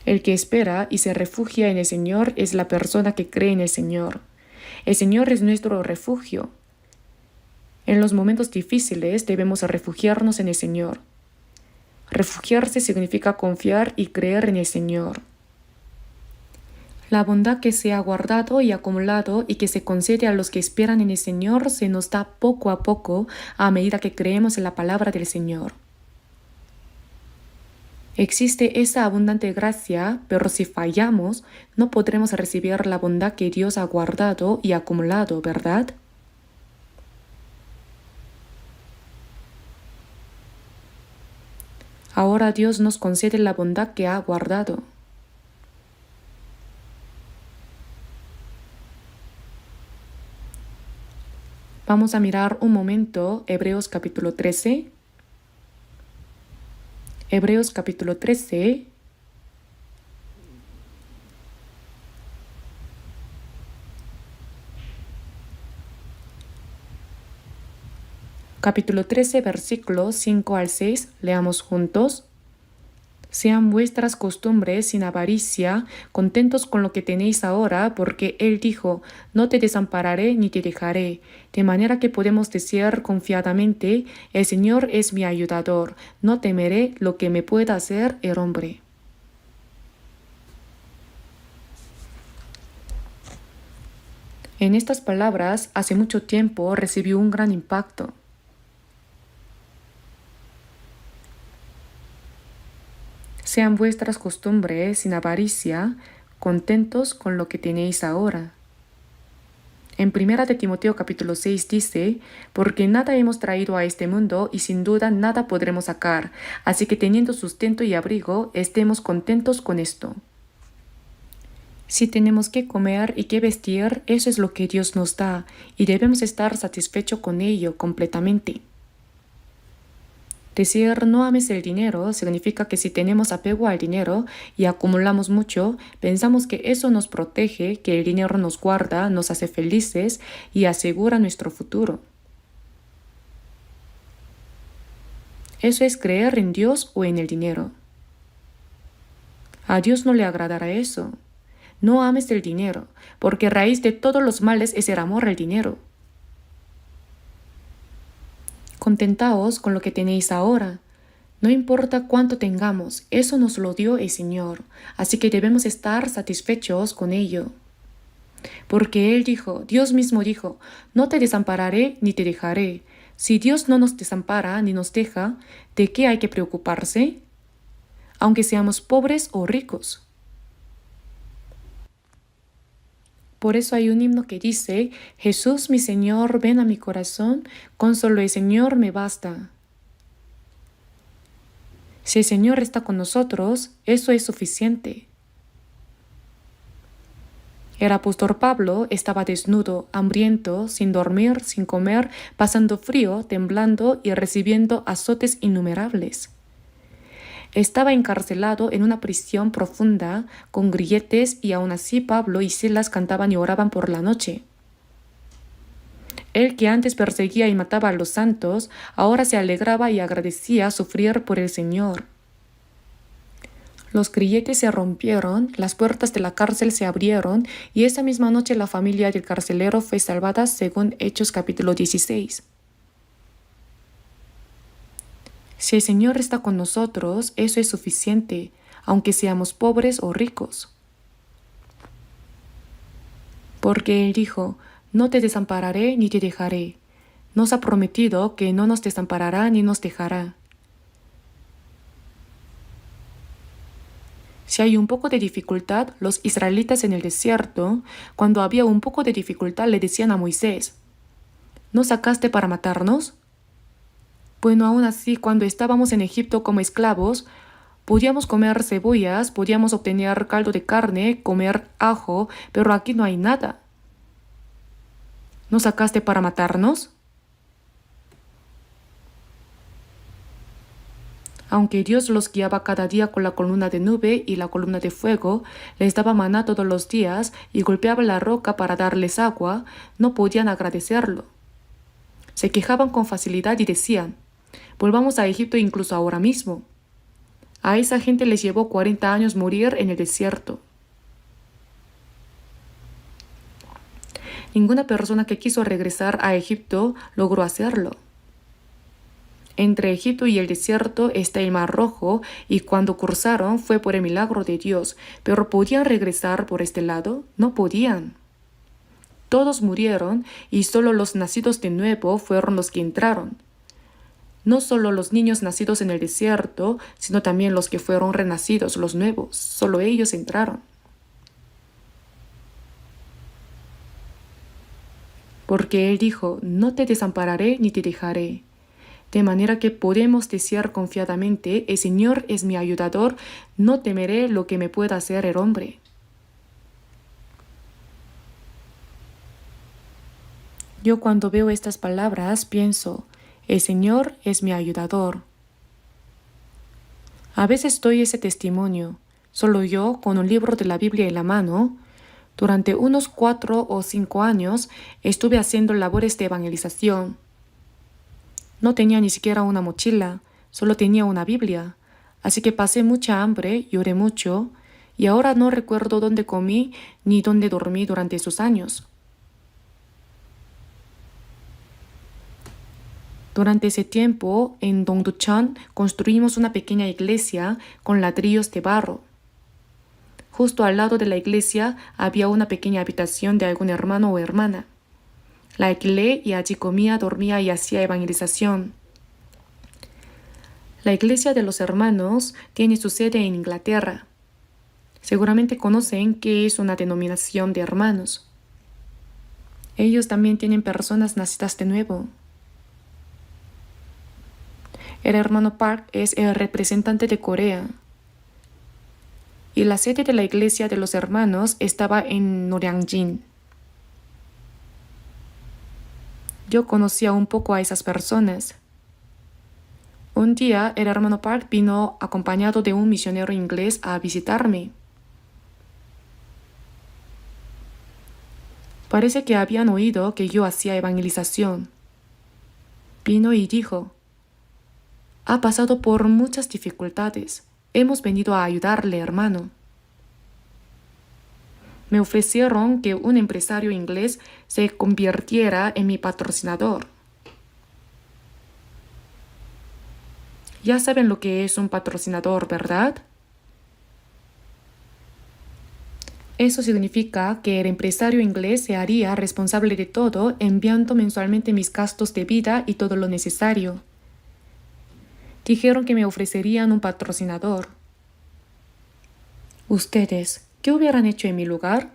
El que espera y se refugia en el Señor es la persona que cree en el Señor. El Señor es nuestro refugio. En los momentos difíciles debemos refugiarnos en el Señor. Refugiarse significa confiar y creer en el Señor. La bondad que se ha guardado y acumulado y que se concede a los que esperan en el Señor se nos da poco a poco a medida que creemos en la palabra del Señor. Existe esa abundante gracia, pero si fallamos, no podremos recibir la bondad que Dios ha guardado y acumulado, ¿verdad? Ahora Dios nos concede la bondad que ha guardado. Vamos a mirar un momento Hebreos capítulo 13. Hebreos capítulo 13. Capítulo 13, versículos 5 al 6, leamos juntos. Sean vuestras costumbres sin avaricia, contentos con lo que tenéis ahora, porque Él dijo, no te desampararé ni te dejaré. De manera que podemos decir confiadamente, el Señor es mi ayudador, no temeré lo que me pueda hacer el hombre. En estas palabras, hace mucho tiempo recibió un gran impacto. Sean vuestras costumbres sin avaricia, contentos con lo que tenéis ahora. En 1 de Timoteo capítulo 6 dice, porque nada hemos traído a este mundo y sin duda nada podremos sacar, así que teniendo sustento y abrigo, estemos contentos con esto. Si tenemos que comer y que vestir, eso es lo que Dios nos da y debemos estar satisfechos con ello completamente. Decir no ames el dinero significa que si tenemos apego al dinero y acumulamos mucho, pensamos que eso nos protege, que el dinero nos guarda, nos hace felices y asegura nuestro futuro. Eso es creer en Dios o en el dinero. A Dios no le agradará eso. No ames el dinero, porque raíz de todos los males es el amor al dinero. Contentaos con lo que tenéis ahora. No importa cuánto tengamos, eso nos lo dio el Señor, así que debemos estar satisfechos con ello. Porque Él dijo, Dios mismo dijo, no te desampararé ni te dejaré. Si Dios no nos desampara ni nos deja, ¿de qué hay que preocuparse? Aunque seamos pobres o ricos. Por eso hay un himno que dice, Jesús mi Señor, ven a mi corazón, con solo el Señor me basta. Si el Señor está con nosotros, eso es suficiente. El apóstol Pablo estaba desnudo, hambriento, sin dormir, sin comer, pasando frío, temblando y recibiendo azotes innumerables. Estaba encarcelado en una prisión profunda, con grilletes, y aún así Pablo y Silas cantaban y oraban por la noche. Él que antes perseguía y mataba a los santos, ahora se alegraba y agradecía sufrir por el Señor. Los grilletes se rompieron, las puertas de la cárcel se abrieron, y esa misma noche la familia del carcelero fue salvada según Hechos capítulo 16. Si el Señor está con nosotros, eso es suficiente, aunque seamos pobres o ricos. Porque Él dijo, no te desampararé ni te dejaré. Nos ha prometido que no nos desamparará ni nos dejará. Si hay un poco de dificultad, los israelitas en el desierto, cuando había un poco de dificultad, le decían a Moisés, ¿no sacaste para matarnos? Bueno, aún así, cuando estábamos en Egipto como esclavos, podíamos comer cebollas, podíamos obtener caldo de carne, comer ajo, pero aquí no hay nada. ¿No sacaste para matarnos? Aunque Dios los guiaba cada día con la columna de nube y la columna de fuego, les daba maná todos los días y golpeaba la roca para darles agua, no podían agradecerlo. Se quejaban con facilidad y decían, volvamos a Egipto incluso ahora mismo. A esa gente les llevó 40 años morir en el desierto. Ninguna persona que quiso regresar a Egipto logró hacerlo. Entre Egipto y el desierto está el Mar Rojo, y cuando cruzaron fue por el milagro de Dios, pero ¿podían regresar por este lado? No podían. Todos murieron y solo los nacidos de nuevo fueron los que entraron. No solo los niños nacidos en el desierto, sino también los que fueron renacidos, los nuevos, solo ellos entraron. Porque Él dijo, no te desampararé ni te dejaré. De manera que podemos decir confiadamente, el Señor es mi ayudador, no temeré lo que me pueda hacer el hombre. Yo cuando veo estas palabras pienso, el Señor es mi ayudador. A veces doy ese testimonio, solo yo con un libro de la Biblia en la mano. Durante unos 4 o 5 años estuve haciendo labores de evangelización. No tenía ni siquiera una mochila, solo tenía una Biblia, así que pasé mucha hambre, lloré mucho, y ahora no recuerdo dónde comí ni dónde dormí durante esos años. Durante ese tiempo, en Dongducheon construimos una pequeña iglesia con ladrillos de barro. Justo al lado de la iglesia había una pequeña habitación de algún hermano o hermana. La alquilé y allí comía, dormía y hacía evangelización. La iglesia de los hermanos tiene su sede en Inglaterra. Seguramente conocen qué es una denominación de hermanos. Ellos también tienen personas nacidas de nuevo. El hermano Park es el representante de Corea. Y la sede de la iglesia de los hermanos estaba en Noryangjin. Yo conocía un poco a esas personas. Un día el hermano Park vino acompañado de un misionero inglés a visitarme. Parece que habían oído que yo hacía evangelización. Vino y dijo, ha pasado por muchas dificultades. Hemos venido a ayudarle, hermano. Me ofrecieron que un empresario inglés se convirtiera en mi patrocinador. Ya saben lo que es un patrocinador, ¿verdad? Eso significa que el empresario inglés se haría responsable de todo, enviando mensualmente mis gastos de vida y todo lo necesario. Dijeron que me ofrecerían un patrocinador. ¿Ustedes qué hubieran hecho en mi lugar?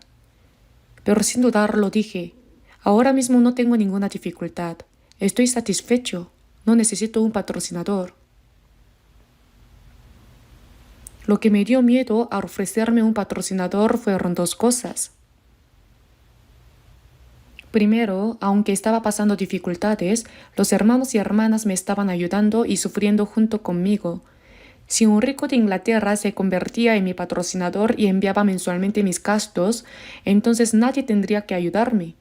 Pero sin dudarlo dije, ahora mismo no tengo ninguna dificultad. Estoy satisfecho. No necesito un patrocinador. Lo que me dio miedo al ofrecerme un patrocinador fueron 2 cosas. Primero, aunque estaba pasando dificultades, los hermanos y hermanas me estaban ayudando y sufriendo junto conmigo. Si un rico de Inglaterra se convertía en mi patrocinador y enviaba mensualmente mis gastos, entonces nadie tendría que ayudarme.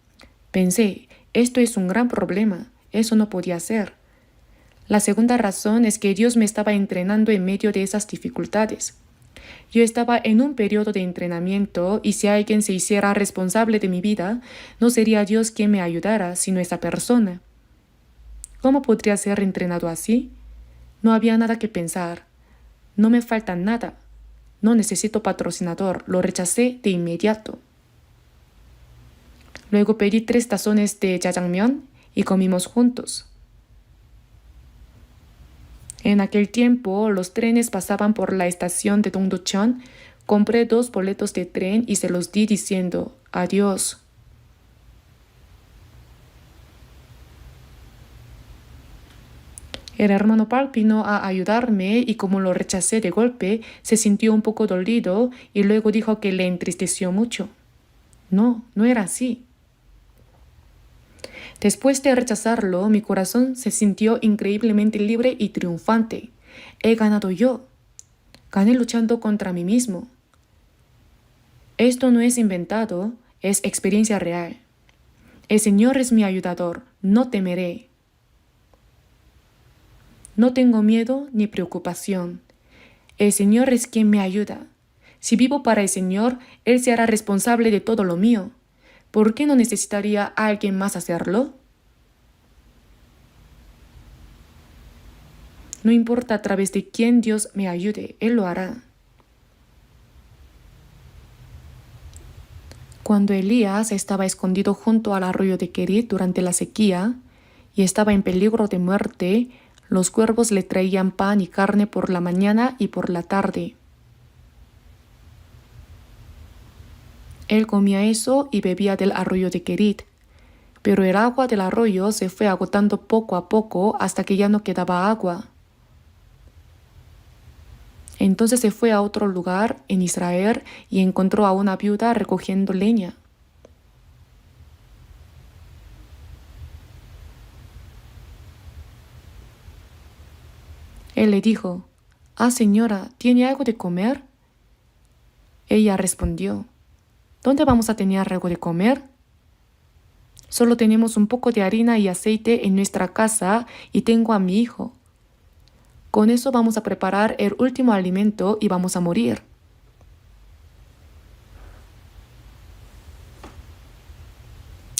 Pensé, esto es un gran problema, eso no podía ser. La segunda razón es que Dios me estaba entrenando en medio de esas dificultades. Yo estaba en un periodo de entrenamiento y si alguien se hiciera responsable de mi vida, no sería Dios quien me ayudara, sino esa persona. ¿Cómo podría ser entrenado así? No había nada que pensar. No me falta nada. No necesito patrocinador. Lo rechacé de inmediato. Luego pedí 3 tazones de jajangmyeon y comimos juntos. En aquel tiempo, los trenes pasaban por la estación de Dongducheon. Compré 2 boletos de tren y se los di diciendo, adiós. El hermano Park vino a ayudarme y como lo rechacé de golpe, se sintió un poco dolido y luego dijo que le entristeció mucho. No, no era así. Después de rechazarlo, mi corazón se sintió increíblemente libre y triunfante. He ganado yo. Gané luchando contra mí mismo. Esto no es inventado, es experiencia real. El Señor es mi ayudador, no temeré. No tengo miedo ni preocupación. El Señor es quien me ayuda. Si vivo para el Señor, Él se hará responsable de todo lo mío. ¿Por qué no necesitaría a alguien más hacerlo? No importa a través de quién Dios me ayude, Él lo hará. Cuando Elías estaba escondido junto al arroyo de Kerit durante la sequía y estaba en peligro de muerte, los cuervos le traían pan y carne por la mañana y por la tarde. Él comía eso y bebía del arroyo de Kerit. Pero el agua del arroyo se fue agotando poco a poco hasta que ya no quedaba agua. Entonces se fue a otro lugar en Israel y encontró a una viuda recogiendo leña. Él le dijo: «Ah, señora, ¿tiene algo de comer?». Ella respondió: «¿Dónde vamos a tener algo de comer? Solo tenemos un poco de harina y aceite en nuestra casa y tengo a mi hijo. Con eso vamos a preparar el último alimento y vamos a morir».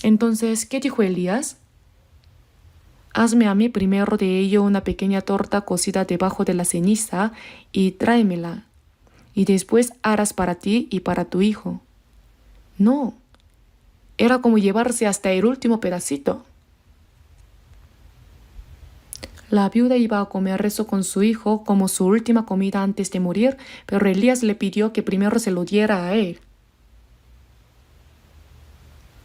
Entonces, ¿qué dijo Elías? «Hazme a mí primero de ello una pequeña torta cocida debajo de la ceniza y tráemela, y después harás para ti y para tu hijo». No, era como llevarse hasta el último pedacito. La viuda iba a comer eso con su hijo como su última comida antes de morir, pero Elías le pidió que primero se lo diera a él.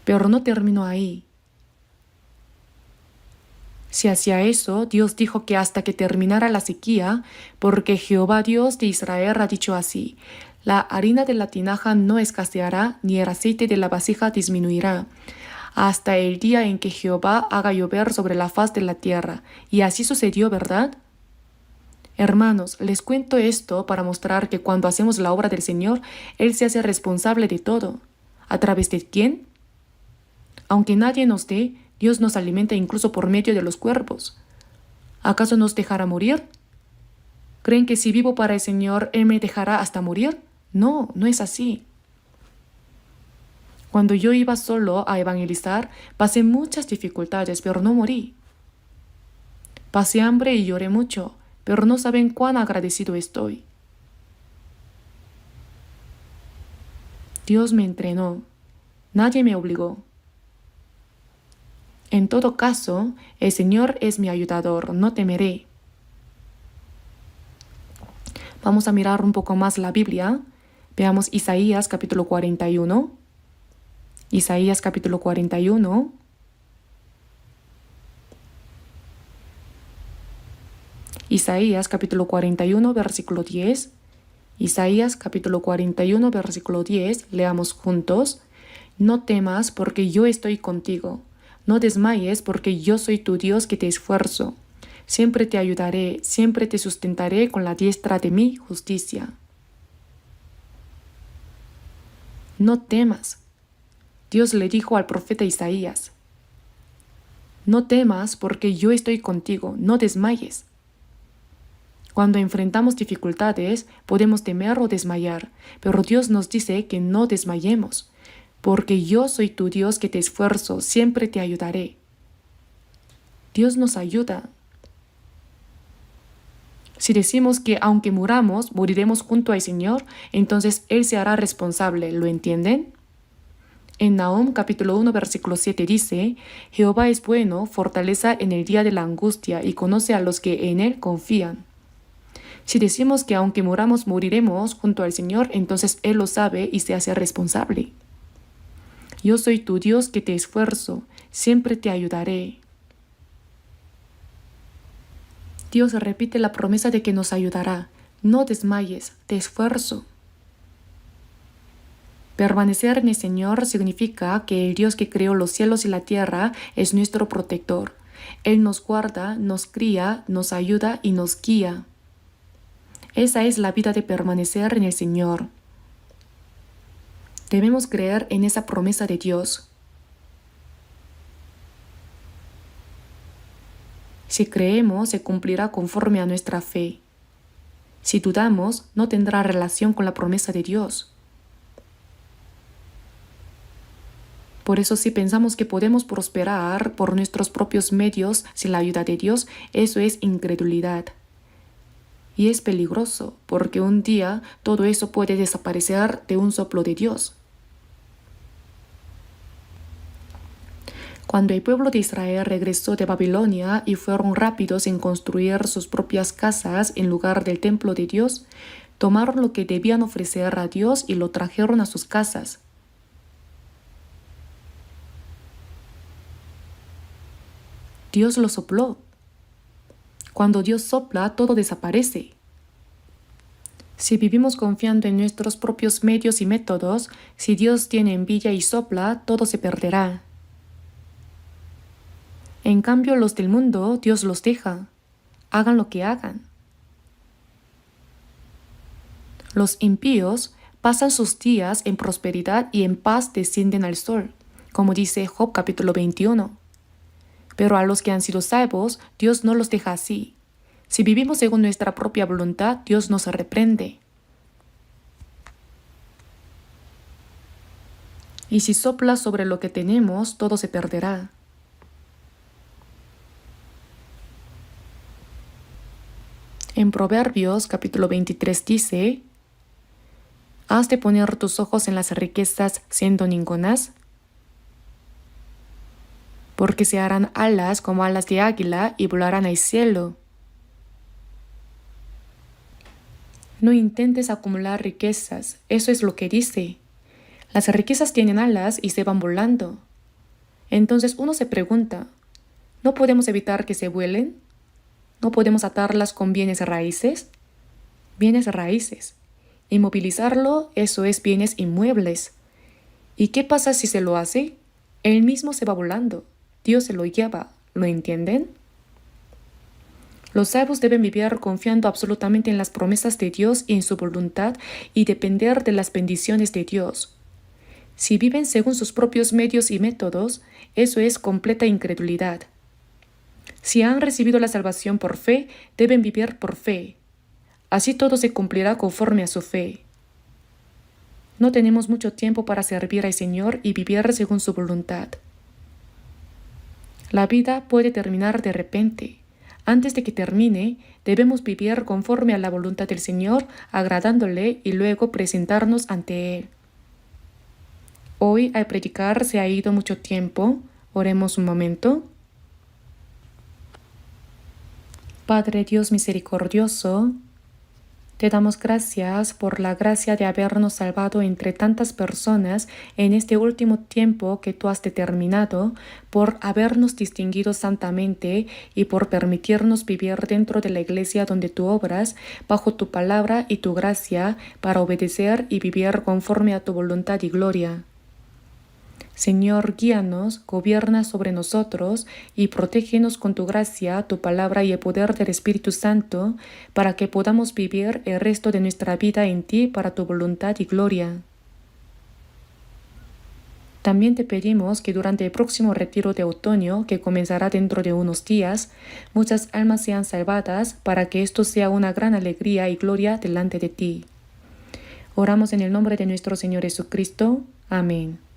Pero no terminó ahí. Si hacía eso, Dios dijo que hasta que terminara la sequía, porque Jehová Dios de Israel ha dicho así: la harina de la tinaja no escaseará, ni el aceite de la vasija disminuirá, hasta el día en que Jehová haga llover sobre la faz de la tierra. Y así sucedió, ¿verdad? Hermanos, les cuento esto para mostrar que cuando hacemos la obra del Señor, Él se hace responsable de todo. ¿A través de quién? Aunque nadie nos dé, Dios nos alimenta incluso por medio de los cuervos. ¿Acaso nos dejará morir? ¿Creen que si vivo para el Señor, Él me dejará hasta morir? No, no es así. Cuando yo iba solo a evangelizar, pasé muchas dificultades, pero no morí. Pasé hambre y lloré mucho, pero no saben cuán agradecido estoy. Dios me entrenó. Nadie me obligó. En todo caso, el Señor es mi ayudador, no temeré. Vamos a mirar un poco más la Biblia. Veamos Isaías capítulo 41. Isaías capítulo 41. Isaías capítulo 41, versículo 10. Isaías capítulo 41, versículo 10. Leamos juntos. No temas, porque yo estoy contigo. No desmayes, porque yo soy tu Dios que te esfuerzo. Siempre te ayudaré, siempre te sustentaré con la diestra de mi justicia. No temas. Dios le dijo al profeta Isaías: no temas, porque yo estoy contigo, no desmayes. Cuando enfrentamos dificultades, podemos temer o desmayar, pero Dios nos dice que no desmayemos, porque yo soy tu Dios que te esfuerzo, siempre te ayudaré. Dios nos ayuda. Si decimos que aunque muramos, moriremos junto al Señor, entonces Él se hará responsable, ¿lo entienden? En Nahum capítulo 1 versículo 7 dice: Jehová es bueno, fortaleza en el día de la angustia y conoce a los que en Él confían. Si decimos que aunque muramos moriremos junto al Señor, entonces Él lo sabe y se hace responsable. Yo soy tu Dios que te esfuerzo, siempre te ayudaré. Dios repite la promesa de que nos ayudará. No desmayes, te esfuerzo. Permanecer en el Señor significa que el Dios que creó los cielos y la tierra es nuestro protector. Él nos guarda, nos cría, nos ayuda y nos guía. Esa es la vida de permanecer en el Señor. Debemos creer en esa promesa de Dios. Si creemos, se cumplirá conforme a nuestra fe. Si dudamos, no tendrá relación con la promesa de Dios. Por eso, si pensamos que podemos prosperar por nuestros propios medios sin la ayuda de Dios, eso es incredulidad. Y es peligroso, porque un día todo eso puede desaparecer de un soplo de Dios. Cuando el pueblo de Israel regresó de Babilonia y fueron rápidos en construir sus propias casas en lugar del templo de Dios, tomaron lo que debían ofrecer a Dios y lo trajeron a sus casas. Dios lo sopló. Cuando Dios sopla, todo desaparece. Si vivimos confiando en nuestros propios medios y métodos, si Dios tiene envidia y sopla, todo se perderá. En cambio, los del mundo, Dios los deja. Hagan lo que hagan. Los impíos pasan sus días en prosperidad y en paz descienden al sol, como dice Job capítulo 21. Pero a los que han sido salvos, Dios no los deja así. Si vivimos según nuestra propia voluntad, Dios nos reprende. Y si sopla sobre lo que tenemos, todo se perderá. En Proverbios capítulo 23 dice: ¿Has de poner tus ojos en las riquezas siendo ningunas? Porque se harán alas como alas de águila y volarán al cielo. No intentes acumular riquezas, eso es lo que dice. Las riquezas tienen alas y se van volando. Entonces uno se pregunta, ¿no podemos evitar que se vuelen? ¿No podemos atarlas con bienes raíces? Bienes raíces. Inmovilizarlo, eso es bienes inmuebles. ¿Y qué pasa si se lo hace? Él mismo se va volando. Dios se lo lleva. ¿Lo entienden? Los salvos deben vivir confiando absolutamente en las promesas de Dios y en su voluntad y depender de las bendiciones de Dios. Si viven según sus propios medios y métodos, eso es completa incredulidad. Si han recibido la salvación por fe, deben vivir por fe. Así todo se cumplirá conforme a su fe. No tenemos mucho tiempo para servir al Señor y vivir según su voluntad. La vida puede terminar de repente. Antes de que termine, debemos vivir conforme a la voluntad del Señor, agradándole y luego presentarnos ante Él. Hoy al predicar se ha ido mucho tiempo. Oremos un momento. Padre Dios misericordioso, te damos gracias por la gracia de habernos salvado entre tantas personas en este último tiempo que tú has determinado, por habernos distinguido santamente y por permitirnos vivir dentro de la iglesia donde tú obras, bajo tu palabra y tu gracia, para obedecer y vivir conforme a tu voluntad y gloria. Señor, guíanos, gobierna sobre nosotros y protégenos con tu gracia, tu palabra y el poder del Espíritu Santo, para que podamos vivir el resto de nuestra vida en ti para tu voluntad y gloria. También te pedimos que durante el próximo retiro de otoño, que comenzará dentro de unos días, muchas almas sean salvadas, para que esto sea una gran alegría y gloria delante de ti. Oramos en el nombre de nuestro Señor Jesucristo. Amén.